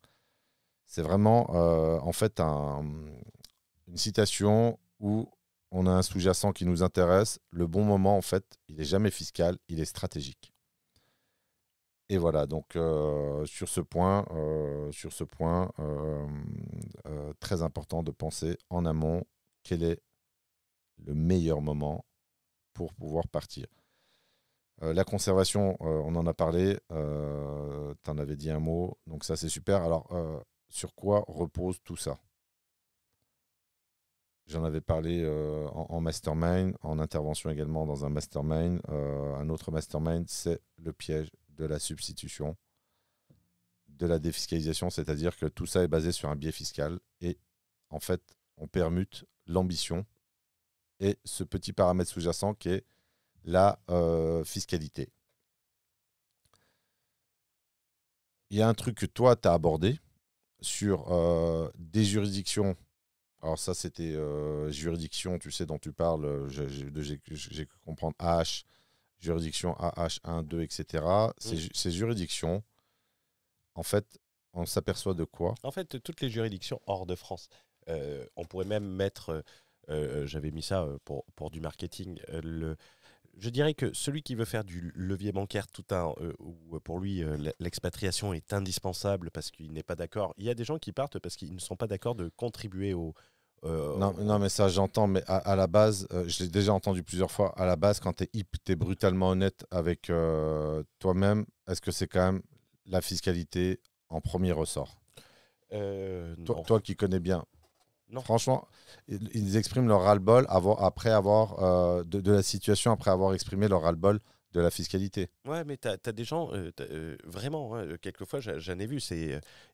Speaker 1: C'est vraiment, en fait, une citation où on a un sous-jacent qui nous intéresse. Le bon moment, en fait, il n'est jamais fiscal, il est stratégique. Et voilà, donc sur ce point, très important de penser en amont quel est le meilleur moment pour pouvoir partir. La conservation, on en a parlé, tu en avais dit un mot, donc ça c'est super. Alors, sur quoi repose tout ça ? J'en avais parlé en mastermind, en intervention également dans un mastermind. Un autre mastermind, c'est le piège de la substitution, de la défiscalisation, c'est-à-dire que tout ça est basé sur un biais fiscal et en fait, on permute l'ambition et ce petit paramètre sous-jacent qui est la fiscalité. Il y a un truc que toi, tu as abordé sur des juridictions. Alors ça, c'était juridiction, tu sais, dont tu parles. J'ai pu comprendre AH, juridiction AH 1, 2, etc. Ces juridictions, en fait, on s'aperçoit de quoi?
Speaker 2: En fait, toutes les juridictions hors de France, on pourrait même mettre, j'avais mis ça pour du marketing, je dirais que celui qui veut faire du levier bancaire où pour lui l'expatriation est indispensable parce qu'il n'est pas d'accord. Il y a des gens qui partent parce qu'ils ne sont pas d'accord de contribuer
Speaker 1: Non, mais ça j'entends, mais à la base, je l'ai déjà entendu plusieurs fois, à la base, quand tu es brutalement honnête avec toi-même, est-ce que c'est quand même la fiscalité en premier ressort?
Speaker 2: Non.
Speaker 1: Toi qui connais bien.
Speaker 2: Non.
Speaker 1: Franchement, ils expriment leur ras-le-bol après avoir de la situation, après avoir exprimé leur ras-le-bol de la fiscalité.
Speaker 2: Ouais, mais tu as des gens, vraiment, hein, quelquefois, j'en ai vu,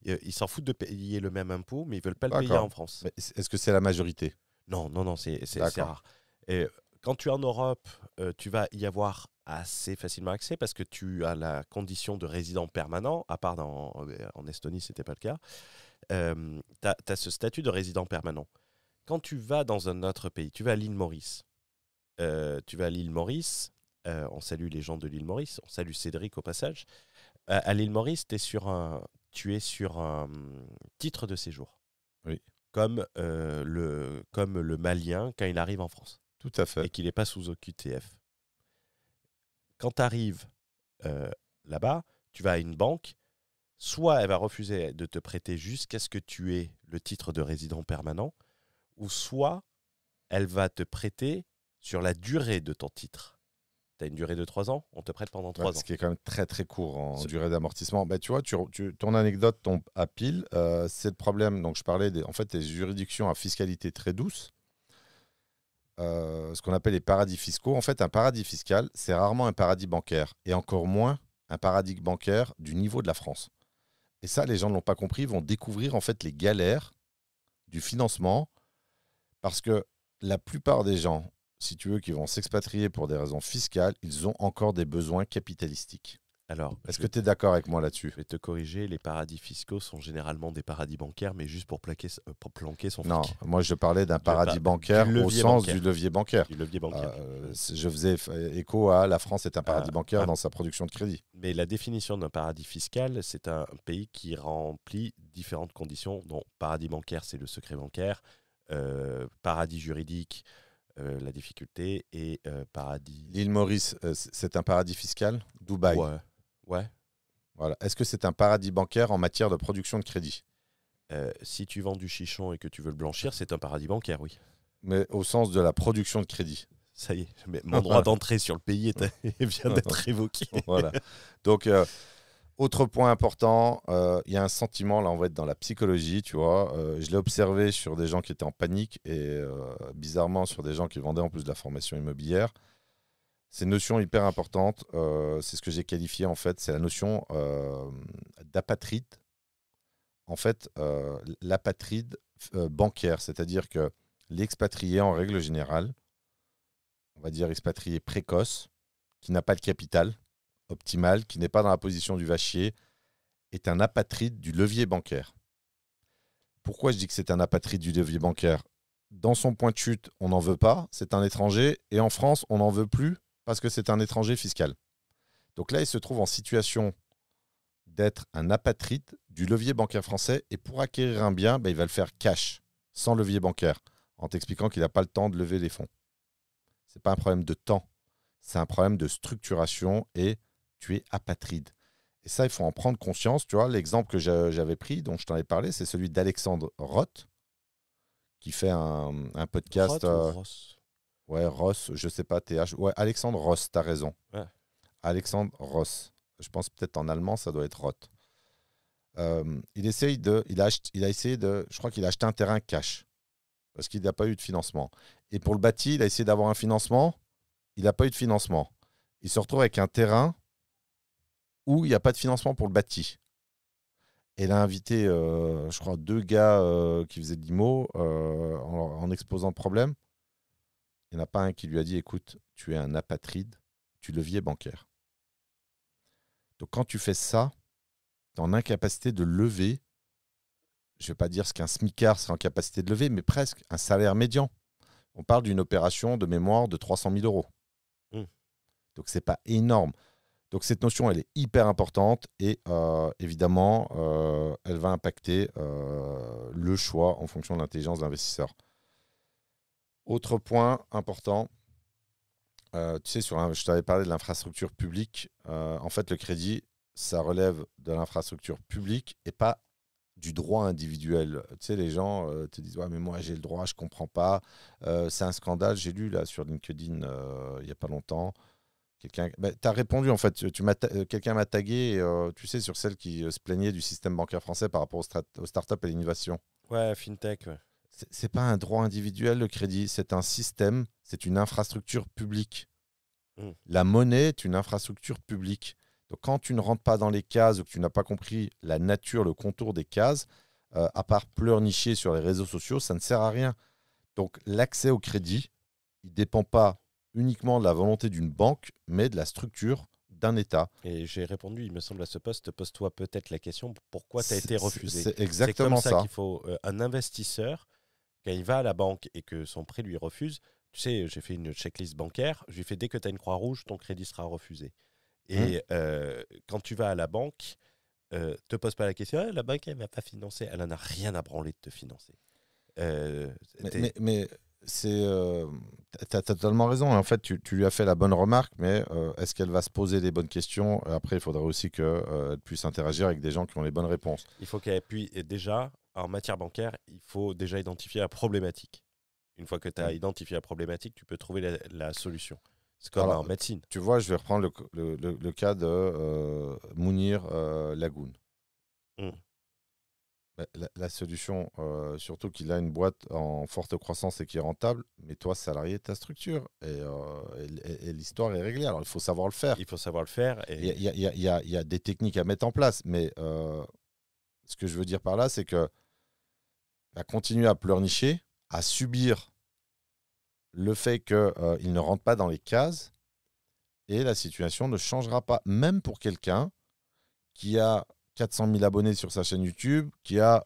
Speaker 2: ils s'en foutent de payer le même impôt, mais ils veulent pas le payer
Speaker 1: D'accord.
Speaker 2: en France.
Speaker 1: Mais est-ce que c'est la majorité?
Speaker 2: Non, c'est
Speaker 1: D'accord.
Speaker 2: rare. Et quand tu es en Europe, tu vas y avoir assez facilement accès parce que tu as la condition de résident permanent, à part en Estonie, ce n'était pas le cas. Tu as ce statut de résident permanent. Quand tu vas dans un autre pays, tu vas à l'île Maurice. On salue les gens de l'île Maurice, on salue Cédric au passage. À l'île Maurice, tu es sur un titre de séjour.
Speaker 1: Oui.
Speaker 2: Comme le Malien quand il arrive en France.
Speaker 1: Tout à fait.
Speaker 2: Et qu'il n'est pas sous OQTF. Quand tu arrives là-bas, tu vas à une banque, soit elle va refuser de te prêter jusqu'à ce que tu aies le titre de résident permanent, ou soit elle va te prêter sur la durée de ton titre. Tu as une durée de 3 ans, on te prête pendant 3 ans.
Speaker 1: Ce qui est quand même très très court en durée d'amortissement. Bah, tu vois, ton anecdote tombe à pile. C'est le problème. Donc je parlais des juridictions à fiscalité très douce. Ce qu'on appelle les paradis fiscaux. En fait, un paradis fiscal, c'est rarement un paradis bancaire. Et encore moins un paradis bancaire du niveau de la France. Et ça, les gens ne l'ont pas compris. Ils vont découvrir en fait les galères du financement. Parce que la plupart des gens, si tu veux, qui vont s'expatrier pour des raisons fiscales, ils ont encore des besoins capitalistiques.
Speaker 2: Alors,
Speaker 1: est-ce que tu es d'accord avec moi là-dessus?
Speaker 2: Je vais te corriger, les paradis fiscaux sont généralement des paradis bancaires, mais juste pour planquer son fric.
Speaker 1: Non, moi je parlais d'un paradis bancaire au sens du levier bancaire.
Speaker 2: Du levier bancaire.
Speaker 1: Je faisais écho à la France est un paradis bancaire dans sa production de crédit.
Speaker 2: Mais la définition d'un paradis fiscal, c'est un pays qui remplit différentes conditions, dont paradis bancaire, c'est le secret bancaire, paradis juridique, la difficulté, et paradis...
Speaker 1: L'île Maurice, c'est un paradis fiscal? Dubaï?
Speaker 2: Ouais.
Speaker 1: Voilà. Est-ce que c'est un paradis bancaire en matière de production de crédit?
Speaker 2: Si tu vends du chichon et que tu veux le blanchir, c'est un paradis bancaire, oui.
Speaker 1: Mais au sens de la production de crédit.
Speaker 2: Ça y est, mon droit d'entrée sur le pays vient d'être révoqué.
Speaker 1: Voilà. Donc, autre point important, il y a un sentiment, là on va être dans la psychologie, tu vois. Je l'ai observé sur des gens qui étaient en panique et bizarrement sur des gens qui vendaient en plus de la formation immobilière. C'est une notion hyper importante, c'est ce que j'ai qualifié en fait, c'est la notion d'apatride. En fait, l'apatride bancaire, c'est-à-dire que l'expatrié en règle générale, on va dire expatrié précoce, qui n'a pas de capital optimal, qui n'est pas dans la position du vachier, est un apatride du levier bancaire. Pourquoi je dis que c'est un apatride du levier bancaire? Dans son point de chute, on n'en veut pas, c'est un étranger, et en France, on n'en veut plus parce que c'est un étranger fiscal. Donc là, il se trouve en situation d'être un apatride du levier bancaire français, et pour acquérir un bien, il va le faire cash, sans levier bancaire, en t'expliquant qu'il n'a pas le temps de lever les fonds. Ce n'est pas un problème de temps, c'est un problème de structuration, et tu es apatride. Et ça, il faut en prendre conscience. Tu vois, l'exemple que j'avais pris, dont je t'en ai parlé, c'est celui d'Alexandre Roth, qui fait un podcast.
Speaker 2: Roth ou Ross?
Speaker 1: Ouais, Ross, je sais pas, TH. Ouais, Alexandre Ross, t'as raison.
Speaker 2: Ouais.
Speaker 1: Alexandre Ross. Je pense peut-être en allemand, ça doit être Roth. Il a essayé je crois qu'il a acheté un terrain cash parce qu'il n'a pas eu de financement. Et pour le bâti, il a essayé d'avoir un financement. Il n'a pas eu de financement. Il se retrouve avec un terrain où il n'y a pas de financement pour le bâti. Et il a invité, je crois, 2 gars qui faisaient de l'IMO en exposant le problème. Il n'y en a pas un qui lui a dit, écoute, tu es un apatride, tu levier bancaire. Donc quand tu fais ça, tu es en incapacité de lever, je ne vais pas dire ce qu'un smicard serait en capacité de lever, mais presque un salaire médian. On parle d'une opération de mémoire de 300 000 euros. Donc ce n'est pas énorme. Donc cette notion, elle est hyper importante et évidemment, elle va impacter le choix en fonction de l'intelligence de l'investisseur. Autre point important, tu sais, je t'avais parlé de l'infrastructure publique. En fait, le crédit, ça relève de l'infrastructure publique et pas du droit individuel. Tu sais, les gens te disent « Ouais, mais moi, j'ai le droit, je ne comprends pas. C'est un scandale. » J'ai lu là sur LinkedIn il n'y a pas longtemps. Tu as répondu, en fait. Quelqu'un m'a tagué, tu sais, sur celle qui se plaignait du système bancaire français par rapport aux startups et l'innovation.
Speaker 2: Ouais, FinTech, ouais.
Speaker 1: C'est pas un droit individuel, le crédit. C'est un système, c'est une infrastructure publique. La monnaie est une infrastructure publique. Donc, quand tu ne rentres pas dans les cases ou que tu n'as pas compris la nature, le contour des cases, à part pleurnicher sur les réseaux sociaux, ça ne sert à rien. Donc, l'accès au crédit, il ne dépend pas uniquement de la volonté d'une banque, mais de la structure d'un État.
Speaker 2: Et j'ai répondu, il me semble, à ce poste, pose-toi peut-être la question, pourquoi tu as été refusé.
Speaker 1: C'est exactement
Speaker 2: ça. C'est comme ça qu'il faut un investisseur, quand il va à la banque et que son prêt lui refuse, tu sais, j'ai fait une checklist bancaire, je lui fais dès que tu as une croix rouge, ton crédit sera refusé. Et quand tu vas à la banque, te pose pas la question, la banque, elle ne va pas financer, elle n'en a rien à branler de te financer.
Speaker 1: Mais tu as totalement raison. En fait, tu lui as fait la bonne remarque, mais est-ce qu'elle va se poser les bonnes questions? Après, il faudrait aussi qu'elle puisse interagir avec des gens qui ont les bonnes réponses.
Speaker 2: Il faut qu'elle appuie. Et déjà, en matière bancaire, il faut déjà identifier la problématique. Une fois que tu as identifié la problématique, tu peux trouver la solution. C'est comme en médecine.
Speaker 1: Tu vois, je vais reprendre le cas de Mounir Lagoun. La solution, surtout qu'il a une boîte en forte croissance et qui est rentable, mais toi, salarié de ta structure. Et l'histoire est réglée. Alors, il faut savoir le faire.
Speaker 2: Il faut savoir le faire.
Speaker 1: Il y a des techniques à mettre en place. Mais ce que je veux dire par là, c'est que va continuer à pleurnicher, à subir le fait qu'il ne rentre pas dans les cases et la situation ne changera pas. Même pour quelqu'un qui a 400 000 abonnés sur sa chaîne YouTube, qui a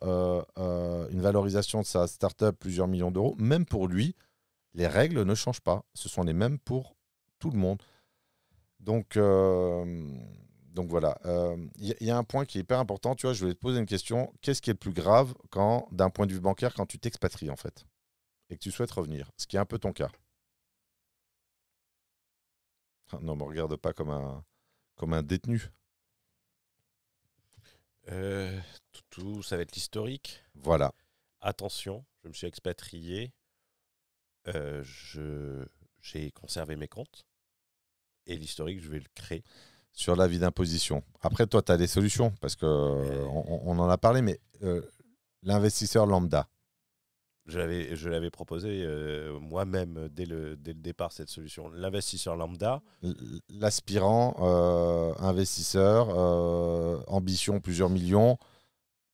Speaker 1: une valorisation de sa startup plusieurs millions d'euros, même pour lui, les règles ne changent pas. Ce sont les mêmes pour tout le monde. Donc voilà. Y a un point qui est hyper important. Tu vois, je voulais te poser une question. Qu'est-ce qui est le plus grave d'un point de vue bancaire, quand tu t'expatries, en fait, et que tu souhaites revenir? Ce qui est un peu ton cas. Non, ne me regarde pas comme un détenu.
Speaker 2: Tout, ça va être l'historique.
Speaker 1: Voilà.
Speaker 2: Attention, je me suis expatrié. J'ai conservé mes comptes. Et l'historique, je vais le créer.
Speaker 1: Sur l'avis d'imposition. Après, toi, tu as des solutions, parce qu'on en a parlé, mais l'investisseur lambda.
Speaker 2: Je l'avais proposé moi-même dès le départ, cette solution. L'investisseur lambda.
Speaker 1: L'aspirant investisseur, ambition plusieurs millions.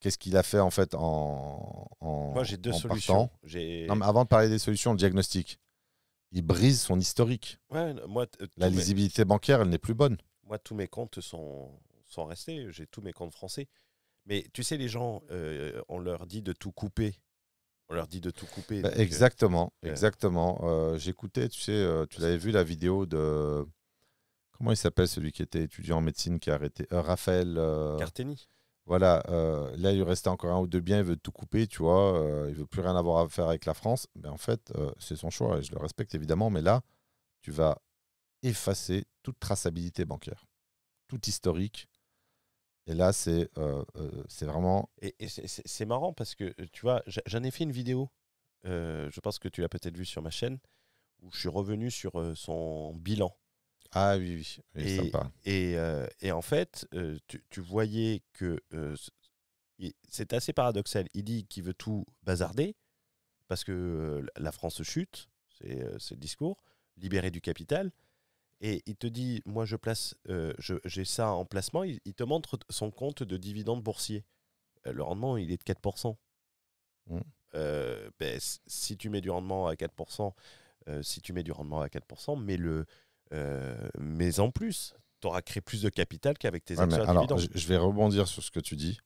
Speaker 1: Qu'est-ce qu'il a fait en fait
Speaker 2: Moi, j'ai deux solutions.
Speaker 1: Non, mais avant de parler des solutions, le diagnostic. Il brise son historique.
Speaker 2: Ouais, moi,
Speaker 1: la lisibilité bancaire, elle n'est plus bonne.
Speaker 2: Moi, tous mes comptes sont restés. J'ai tous mes comptes français. Mais tu sais, les gens, on leur dit de tout couper.
Speaker 1: Exactement. J'écoutais, tu sais, tu l'avais vu la vidéo de... Comment il s'appelle celui qui était étudiant en médecine qui a arrêté Raphaël
Speaker 2: Carteni.
Speaker 1: Voilà, là il lui restait encore un ou deux biens, il veut tout couper, tu vois, il veut plus rien avoir à faire avec la France. Mais en fait, c'est son choix et je le respecte évidemment, mais là, tu vas effacer toute traçabilité bancaire, tout historique. Et là, c'est vraiment...
Speaker 2: Et c'est marrant parce que, tu vois, j'en ai fait une vidéo, je pense que tu l'as peut-être vue sur ma chaîne, où je suis revenu sur son bilan.
Speaker 1: Ah oui, sympa.
Speaker 2: Et en fait, tu voyais que c'est assez paradoxal. Il dit qu'il veut tout bazarder parce que la France chute, c'est le discours, libérer du capital. Et il te dit, moi je place, j'ai ça en placement, il te montre son compte de dividendes boursiers. le rendement, il est de 4%.
Speaker 1: Mmh.
Speaker 2: Si tu mets du rendement à 4%, mais en plus, tu auras créé plus de capital qu'avec tes actions à
Speaker 1: alors,
Speaker 2: dividendes.
Speaker 1: je vais rebondir sur ce que tu dis.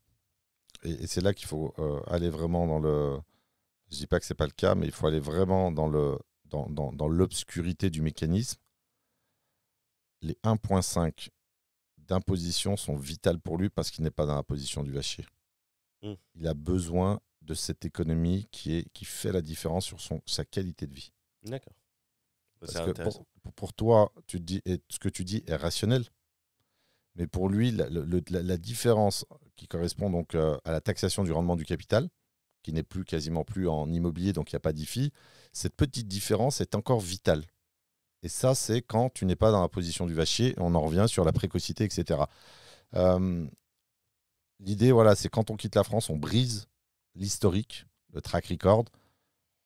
Speaker 1: Et c'est là qu'il faut aller vraiment dans le... Je ne dis pas que ce n'est pas le cas, mais il faut aller vraiment dans l'obscurité du mécanisme. Les 1,5 d'imposition sont vitales pour lui parce qu'il n'est pas dans la position du vachier. Il a besoin de cette économie qui fait la différence sur sa qualité de vie.
Speaker 2: D'accord.
Speaker 1: Parce que pour toi, tu te dis, et ce que tu dis est rationnel. Mais pour lui, la différence qui correspond donc à la taxation du rendement du capital, qui n'est quasiment plus en immobilier, donc il n'y a pas d'IFI, cette petite différence est encore vitale. Et ça, c'est quand tu n'es pas dans la position du vachier. On en revient sur la précocité, etc. L'idée, voilà, c'est quand on quitte la France, on brise l'historique, le track record,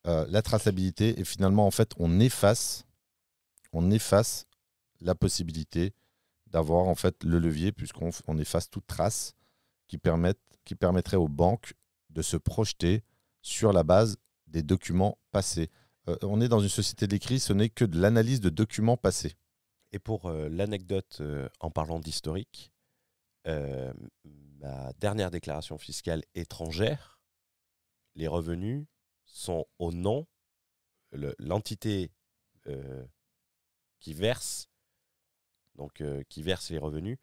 Speaker 1: la traçabilité, et finalement, en fait, on efface la possibilité d'avoir en fait le levier, puisqu'on efface toute trace qui permettrait aux banques de se projeter sur la base des documents passés. On est dans une société d'écrit, ce n'est que de l'analyse de documents passés.
Speaker 2: Et pour l'anecdote, en parlant d'historique, ma dernière déclaration fiscale étrangère, les revenus sont au nom, l'entité qui verse les revenus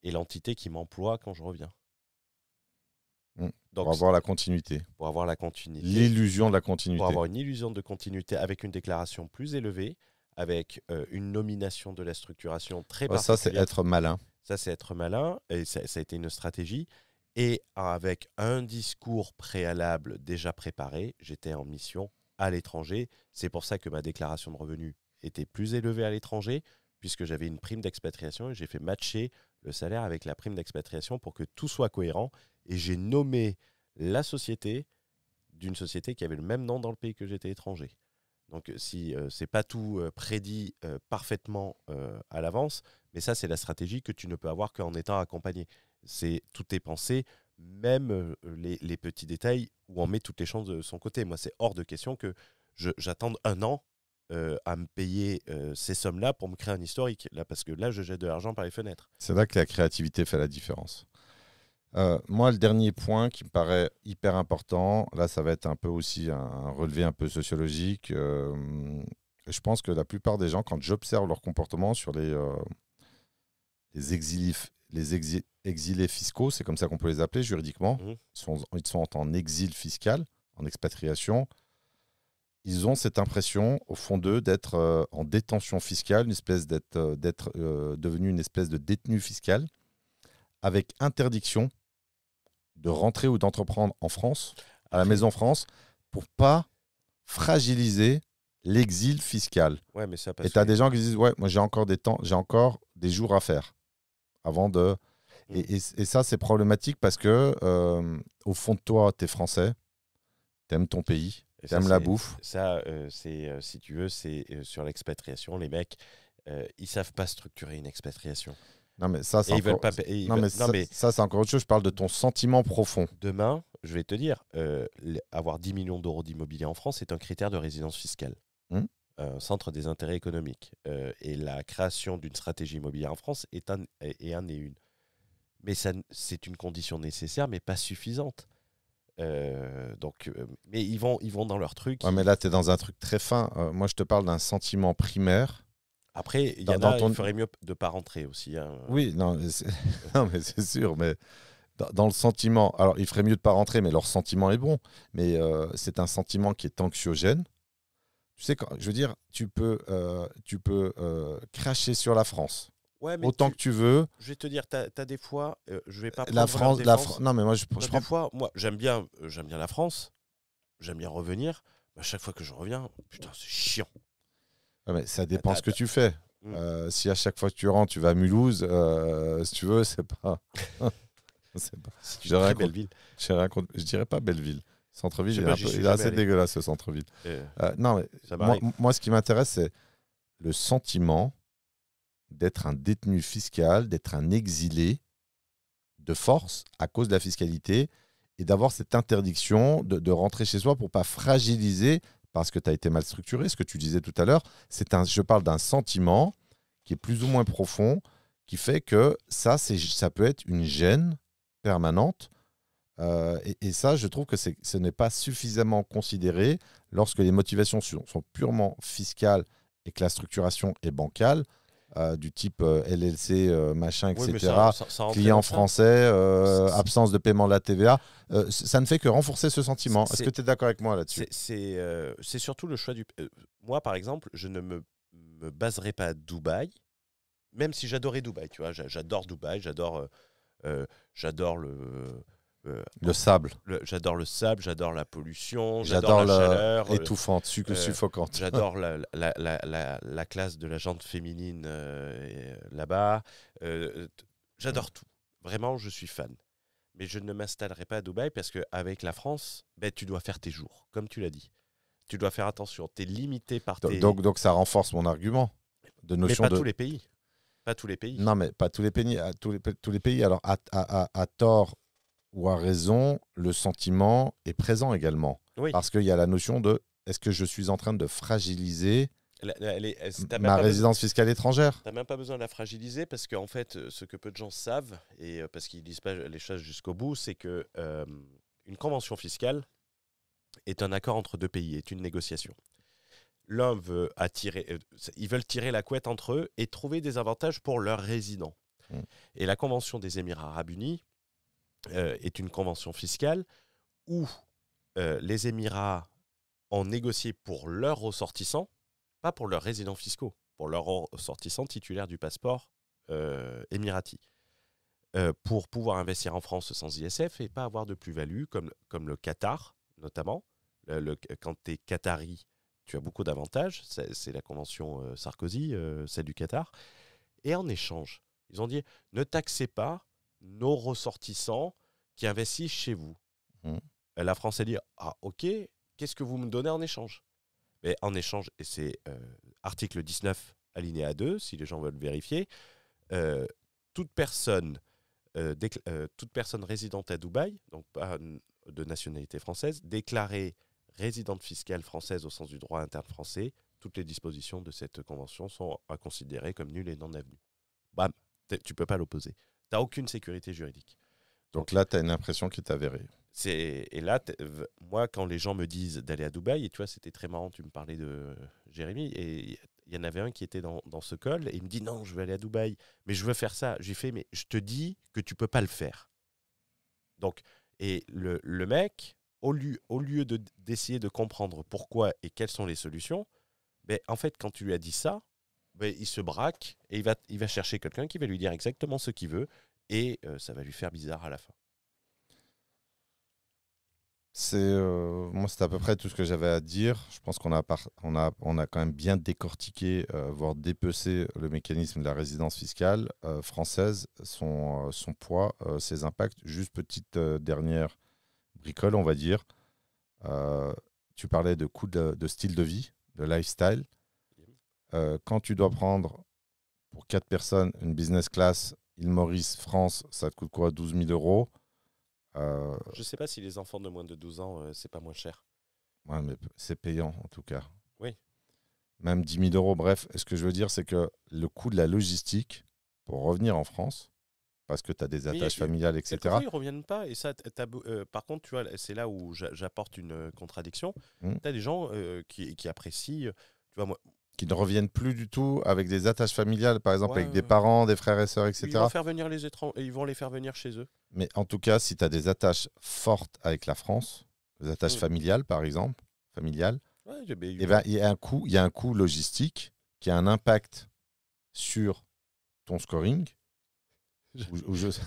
Speaker 2: et l'entité qui m'emploie quand je reviens.
Speaker 1: Donc, pour avoir la continuité.
Speaker 2: Pour avoir la continuité.
Speaker 1: L'illusion de la continuité.
Speaker 2: Pour avoir une illusion de continuité avec une déclaration plus élevée, avec une nomination de la structuration très particulière.
Speaker 1: Ça, c'est être malin.
Speaker 2: Ça, c'est être malin, et ça a été une stratégie. Et avec un discours préalable déjà préparé, j'étais en mission à l'étranger. C'est pour ça que ma déclaration de revenus était plus élevée à l'étranger, puisque j'avais une prime d'expatriation et j'ai fait matcher le salaire avec la prime d'expatriation pour que tout soit cohérent. Et j'ai nommé la société d'une société qui avait le même nom dans le pays que j'étais étranger. Donc, si c'est pas tout prédit parfaitement à l'avance, mais ça, c'est la stratégie que tu ne peux avoir qu'en étant accompagné. Tout est pensé, même les petits détails où on met toutes les chances de son côté. Moi, c'est hors de question que j'attende 1 an à me payer ces sommes-là pour me créer un historique. Là, parce que là, je jette de l'argent par les fenêtres.
Speaker 1: C'est là que la créativité fait la différence. Moi, le dernier point qui me paraît hyper important, là, ça va être un peu aussi un relevé un peu sociologique. Je pense que la plupart des gens, quand j'observe leur comportement sur les exilés fiscaux, c'est comme ça qu'on peut les appeler juridiquement, ils sont en exil fiscal, en expatriation. Ils ont cette impression, au fond d'eux, d'être en détention fiscale, d'être devenu une espèce de détenu fiscal, avec interdiction de rentrer ou d'entreprendre en France, à la Maison France, pour pas fragiliser l'exil fiscal.
Speaker 2: Ouais, mais ça,
Speaker 1: et tu as des gens qui disent, ouais, moi j'ai encore des jours à faire avant de... Et ça, c'est problématique parce que, au fond de toi, tu es français, tu aimes ton pays, tu aimes la bouffe.
Speaker 2: Ça, si tu veux, c'est sur l'expatriation. Les mecs, ils savent pas structurer une expatriation.
Speaker 1: Non, mais ça, c'est c'est encore autre chose. Je parle de ton sentiment profond.
Speaker 2: Demain, je vais te dire, avoir 10 millions d'euros d'immobilier en France est un critère de résidence fiscale. Un centre des intérêts économiques. Et la création d'une stratégie immobilière en France est un et une. Mais c'est une condition nécessaire, mais pas suffisante. Mais ils vont dans leur truc.
Speaker 1: Ouais, mais là, tu es dans un truc très fin. Moi, je te parle d'un sentiment primaire.
Speaker 2: Après, il y en a, il ferait mieux de ne pas rentrer aussi. Hein.
Speaker 1: Oui, non, mais c'est sûr. Mais dans le sentiment, alors il ferait mieux de ne pas rentrer, mais leur sentiment est bon. Mais c'est un sentiment qui est anxiogène. Tu sais, je veux dire, tu peux cracher sur la France. Ouais, autant que tu veux.
Speaker 2: Je vais te dire, tu as des fois, je vais pas prendre
Speaker 1: la France, non, mais moi,
Speaker 2: des fois, moi, j'aime bien la France, j'aime bien revenir. Mais à chaque fois que je reviens, putain, c'est chiant.
Speaker 1: Ouais, mais ça dépend ce que tu fais. Si à chaque fois que tu rentres, tu vas à Mulhouse, si tu veux, c'est pas.
Speaker 2: C'est une très belle ville.
Speaker 1: Je dirais pas Belleville. Centre-ville, il est assez dégueulasse, ce centre-ville. Non, mais moi, ce qui m'intéresse, c'est le sentiment d'être un détenu fiscal, d'être un exilé de force à cause de la fiscalité et d'avoir cette interdiction de rentrer chez soi pour ne pas fragiliser, parce que tu as été mal structuré, ce que tu disais tout à l'heure. Je parle d'un sentiment qui est plus ou moins profond, qui fait que ça peut être une gêne permanente. Et ça, je trouve que ce n'est pas suffisamment considéré lorsque les motivations sont purement fiscales et que la structuration est bancale, du type LLC, machin,
Speaker 2: Oui, mais
Speaker 1: etc.,
Speaker 2: ça rentre
Speaker 1: client
Speaker 2: dans ça.
Speaker 1: français, absence de paiement de la TVA. Ça ne fait que renforcer ce sentiment. Est-ce que tu es d'accord avec moi là-dessus ?
Speaker 2: C'est surtout le choix du... moi, par exemple, je ne me baserai pas à Dubaï, même si j'adorais Dubaï, tu vois. J'adore Dubaï, j'adore
Speaker 1: le sable.
Speaker 2: J'adore le sable, j'adore la pollution, j'adore la chaleur.
Speaker 1: Étouffante, suffocante.
Speaker 2: J'adore la classe de la jante féminine là-bas. J'adore tout. Vraiment, je suis fan. Mais je ne m'installerai pas à Dubaï parce qu'avec la France, tu dois faire tes jours, comme tu l'as dit. Tu dois faire attention. Tu es limité par tes...
Speaker 1: Donc ça renforce mon argument.
Speaker 2: Mais pas tous les pays. Pas tous les pays.
Speaker 1: Non, mais pas tous les pays. Tous les pays. Alors, à tort ou à raison, le sentiment est présent également.
Speaker 2: Oui.
Speaker 1: Parce qu'il y a la notion de est-ce que je suis en train de fragiliser ma résidence fiscale étrangère ?
Speaker 2: Tu n'as même pas besoin de la fragiliser parce qu'en fait, ce que peu de gens savent, et parce qu'ils ne disent pas les choses jusqu'au bout, c'est qu'une convention fiscale est un accord entre deux pays, est une négociation. L'un veut ils veulent tirer la couette entre eux et trouver des avantages pour leurs résidents. Et la convention des Émirats arabes unis est une convention fiscale où les Émirats ont négocié pour leurs ressortissants, pas pour leurs résidents fiscaux, pour leurs ressortissants titulaires du passeport émirati, pour pouvoir investir en France sans ISF et pas avoir de plus-value, comme le Qatar notamment. Quand tu es Qatari, tu as beaucoup d'avantages, c'est la convention Sarkozy, celle du Qatar. Et en échange, ils ont dit, ne taxez pas nos ressortissants qui investissent chez vous. La France a dit, ah ok, qu'est-ce que vous me donnez en échange ? Mais en échange, et c'est article 19, alinéa 2, si les gens veulent vérifier, toute personne résidente à Dubaï, donc pas de nationalité française, déclarée résidente fiscale française au sens du droit interne français, toutes les dispositions de cette convention sont à considérer comme nulles et non avenues. Bam, tu ne peux pas l'opposer. Tu n'as aucune sécurité juridique.
Speaker 1: Donc là, tu as une impression qui est avérée.
Speaker 2: Et là, moi, quand les gens me disent d'aller à Dubaï, et tu vois, c'était très marrant, tu me parlais de Jérémy, et il y en avait un qui était dans ce call, et il me dit, non, je veux aller à Dubaï, mais je veux faire ça. J'ai fait, mais je te dis que tu ne peux pas le faire. Donc, et le mec, au lieu d'essayer de comprendre pourquoi et quelles sont les solutions, en fait, quand tu lui as dit ça, il se braque, et il va chercher quelqu'un qui va lui dire exactement ce qu'il veut, et ça va lui faire bizarre à la fin.
Speaker 1: Moi, c'est à peu près tout ce que j'avais à dire. Je pense qu'on a quand même bien décortiqué, voire dépecé le mécanisme de la résidence fiscale française, son poids, ses impacts. Juste petite dernière bricole, on va dire. Tu parlais de coût de style de vie, de lifestyle. Quand tu dois prendre pour 4 personnes une business class, île Maurice, France, ça te coûte quoi, 12 000 €.
Speaker 2: Je ne sais pas si les enfants de moins de 12 ans, c'est pas moins cher.
Speaker 1: Ouais, mais c'est payant en tout cas.
Speaker 2: Oui.
Speaker 1: Même 10 000 €. Bref, ce que je veux dire, c'est que le coût de la logistique pour revenir en France, parce que tu as des attaches familiales, etc.
Speaker 2: Quelquefois, ils ne reviennent pas. Et ça, par contre, tu vois, c'est là où j'apporte une contradiction. Tu as des gens qui apprécient. Tu vois, moi,
Speaker 1: qui ne reviennent plus du tout avec des attaches familiales, par exemple avec des parents, des frères et sœurs, etc.
Speaker 2: Ils vont faire venir les étrangers et ils vont les faire venir chez eux.
Speaker 1: Mais en tout cas, si tu as des attaches fortes avec la France, des attaches familiales, par exemple, il y a un coût logistique qui a un impact sur ton scoring. Je sais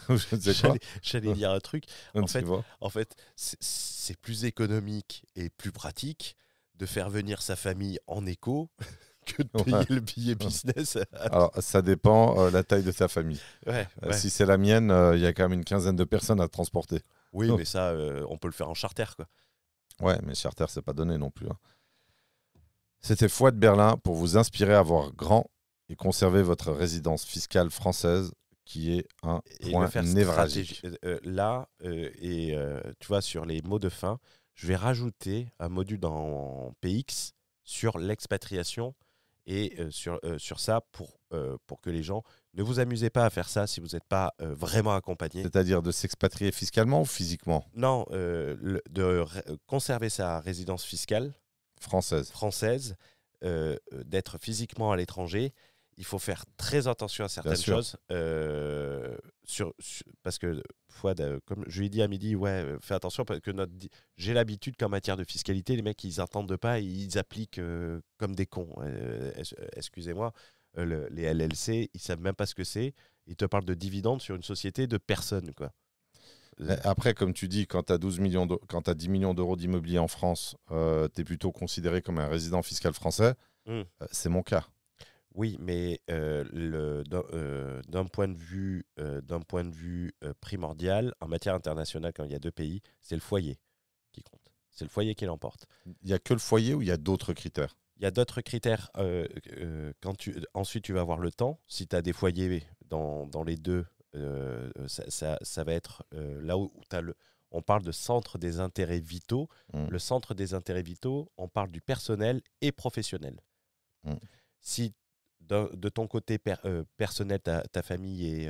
Speaker 1: quoi.
Speaker 2: J'allais dire un truc. En fait, c'est plus économique et plus pratique de faire venir sa famille en éco que de payer le billet business.
Speaker 1: Alors, ça dépend la taille de ta famille. Si c'est la mienne, il y a quand même une quinzaine de personnes à transporter.
Speaker 2: Oui, mais ça, on peut le faire en charter, quoi.
Speaker 1: Ouais, mais charter, c'est pas donné non plus. C'était Fouad Berlin pour vous inspirer à voir grand et conserver votre résidence fiscale française. qui est un
Speaker 2: Et
Speaker 1: point
Speaker 2: le faire
Speaker 1: névralgique.
Speaker 2: tu vois, sur les mots de fin, je vais rajouter un module dans PX sur l'expatriation et sur ça pour que les gens ne vous amusez pas à faire ça si vous n'êtes pas vraiment accompagné.
Speaker 1: C'est-à-dire de s'expatrier fiscalement ou physiquement?
Speaker 2: Non, conserver sa résidence fiscale française, d'être physiquement à l'étranger. Il faut faire très attention à certaines choses. Parce que, Fouad, comme je lui ai dit à midi, fais attention parce que j'ai l'habitude qu'en matière de fiscalité, les mecs, ils n'entendent pas, ils appliquent comme des cons. Excusez-moi, les LLC, ils ne savent même pas ce que c'est. Ils te parlent de dividendes sur une société de personnes, quoi.
Speaker 1: Après, comme tu dis, quand tu as 10 millions d'euros d'immobilier en France, tu es plutôt considéré comme un résident fiscal français. C'est mon cas.
Speaker 2: Oui, mais d'un point de vue primordial, en matière internationale, quand il y a deux pays, c'est le foyer qui compte. C'est le foyer qui l'emporte.
Speaker 1: Il n'y a que le foyer ou il y a d'autres critères?
Speaker 2: Il y a d'autres critères. Ensuite, tu vas avoir le temps. Si tu as des foyers dans les deux, ça va être là où on parle de centre des intérêts vitaux. Le centre des intérêts vitaux, on parle du personnel et professionnel. Si de ton côté personnel, ta famille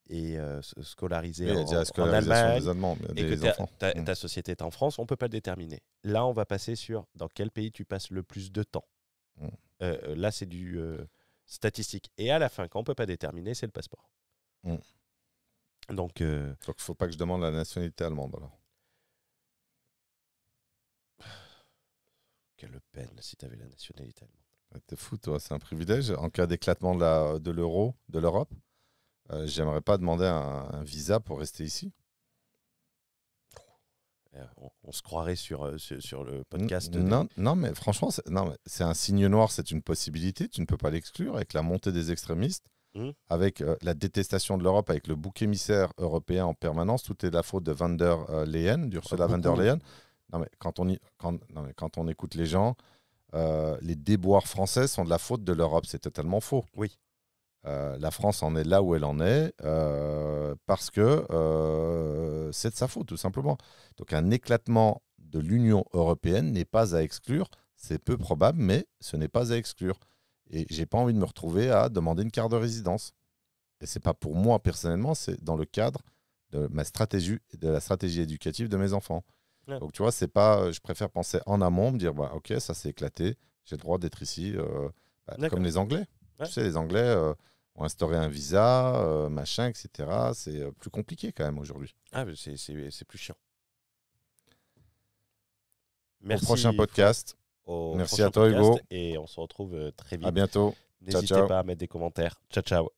Speaker 2: est scolarisée en Allemagne et que ta société est en France, on ne peut pas le déterminer. Là, on va passer sur dans quel pays tu passes le plus de temps. Là, c'est du statistique. Et à la fin, quand on ne peut pas déterminer, c'est le passeport. Donc, il ne
Speaker 1: faut pas que je demande la nationalité allemande alors.
Speaker 2: Quelle peine si tu avais la nationalité allemande.
Speaker 1: T'es fou, toi, c'est un privilège. En cas d'éclatement de l'euro, de l'Europe, j'aimerais pas demander un visa pour rester ici.
Speaker 2: On se croirait sur le podcast.
Speaker 1: Non, mais franchement, c'est un signe noir, c'est une possibilité. Tu ne peux pas l'exclure avec la montée des extrémistes, avec la détestation de l'Europe, avec le bouc émissaire européen en permanence. Tout est de la faute de van der Leyen, d'Ursula von der Leyen. Non, mais quand on écoute les gens, les déboires français sont de la faute de l'Europe. C'est totalement faux.
Speaker 2: Oui.
Speaker 1: La France en est là où elle en est parce que c'est de sa faute, tout simplement. Donc un éclatement de l'Union européenne n'est pas à exclure. C'est peu probable, mais ce n'est pas à exclure. Et j'ai pas envie de me retrouver à demander une carte de résidence. Et c'est pas pour moi personnellement, c'est dans le cadre de ma stratégie, de la stratégie éducative de mes enfants. Ouais. Donc tu vois, c'est pas. Je préfère penser en amont, me dire ok, ça s'est éclaté, j'ai le droit d'être ici, comme les Anglais. Ouais. Tu sais, les Anglais ont instauré un visa, machin, etc. C'est plus compliqué quand même aujourd'hui.
Speaker 2: Ah, mais c'est plus chiant.
Speaker 1: Merci. Au prochain podcast. Merci à toi, Hugo.
Speaker 2: Et on se retrouve très vite.
Speaker 1: À bientôt.
Speaker 2: N'hésitez pas à mettre des commentaires. Ciao, ciao.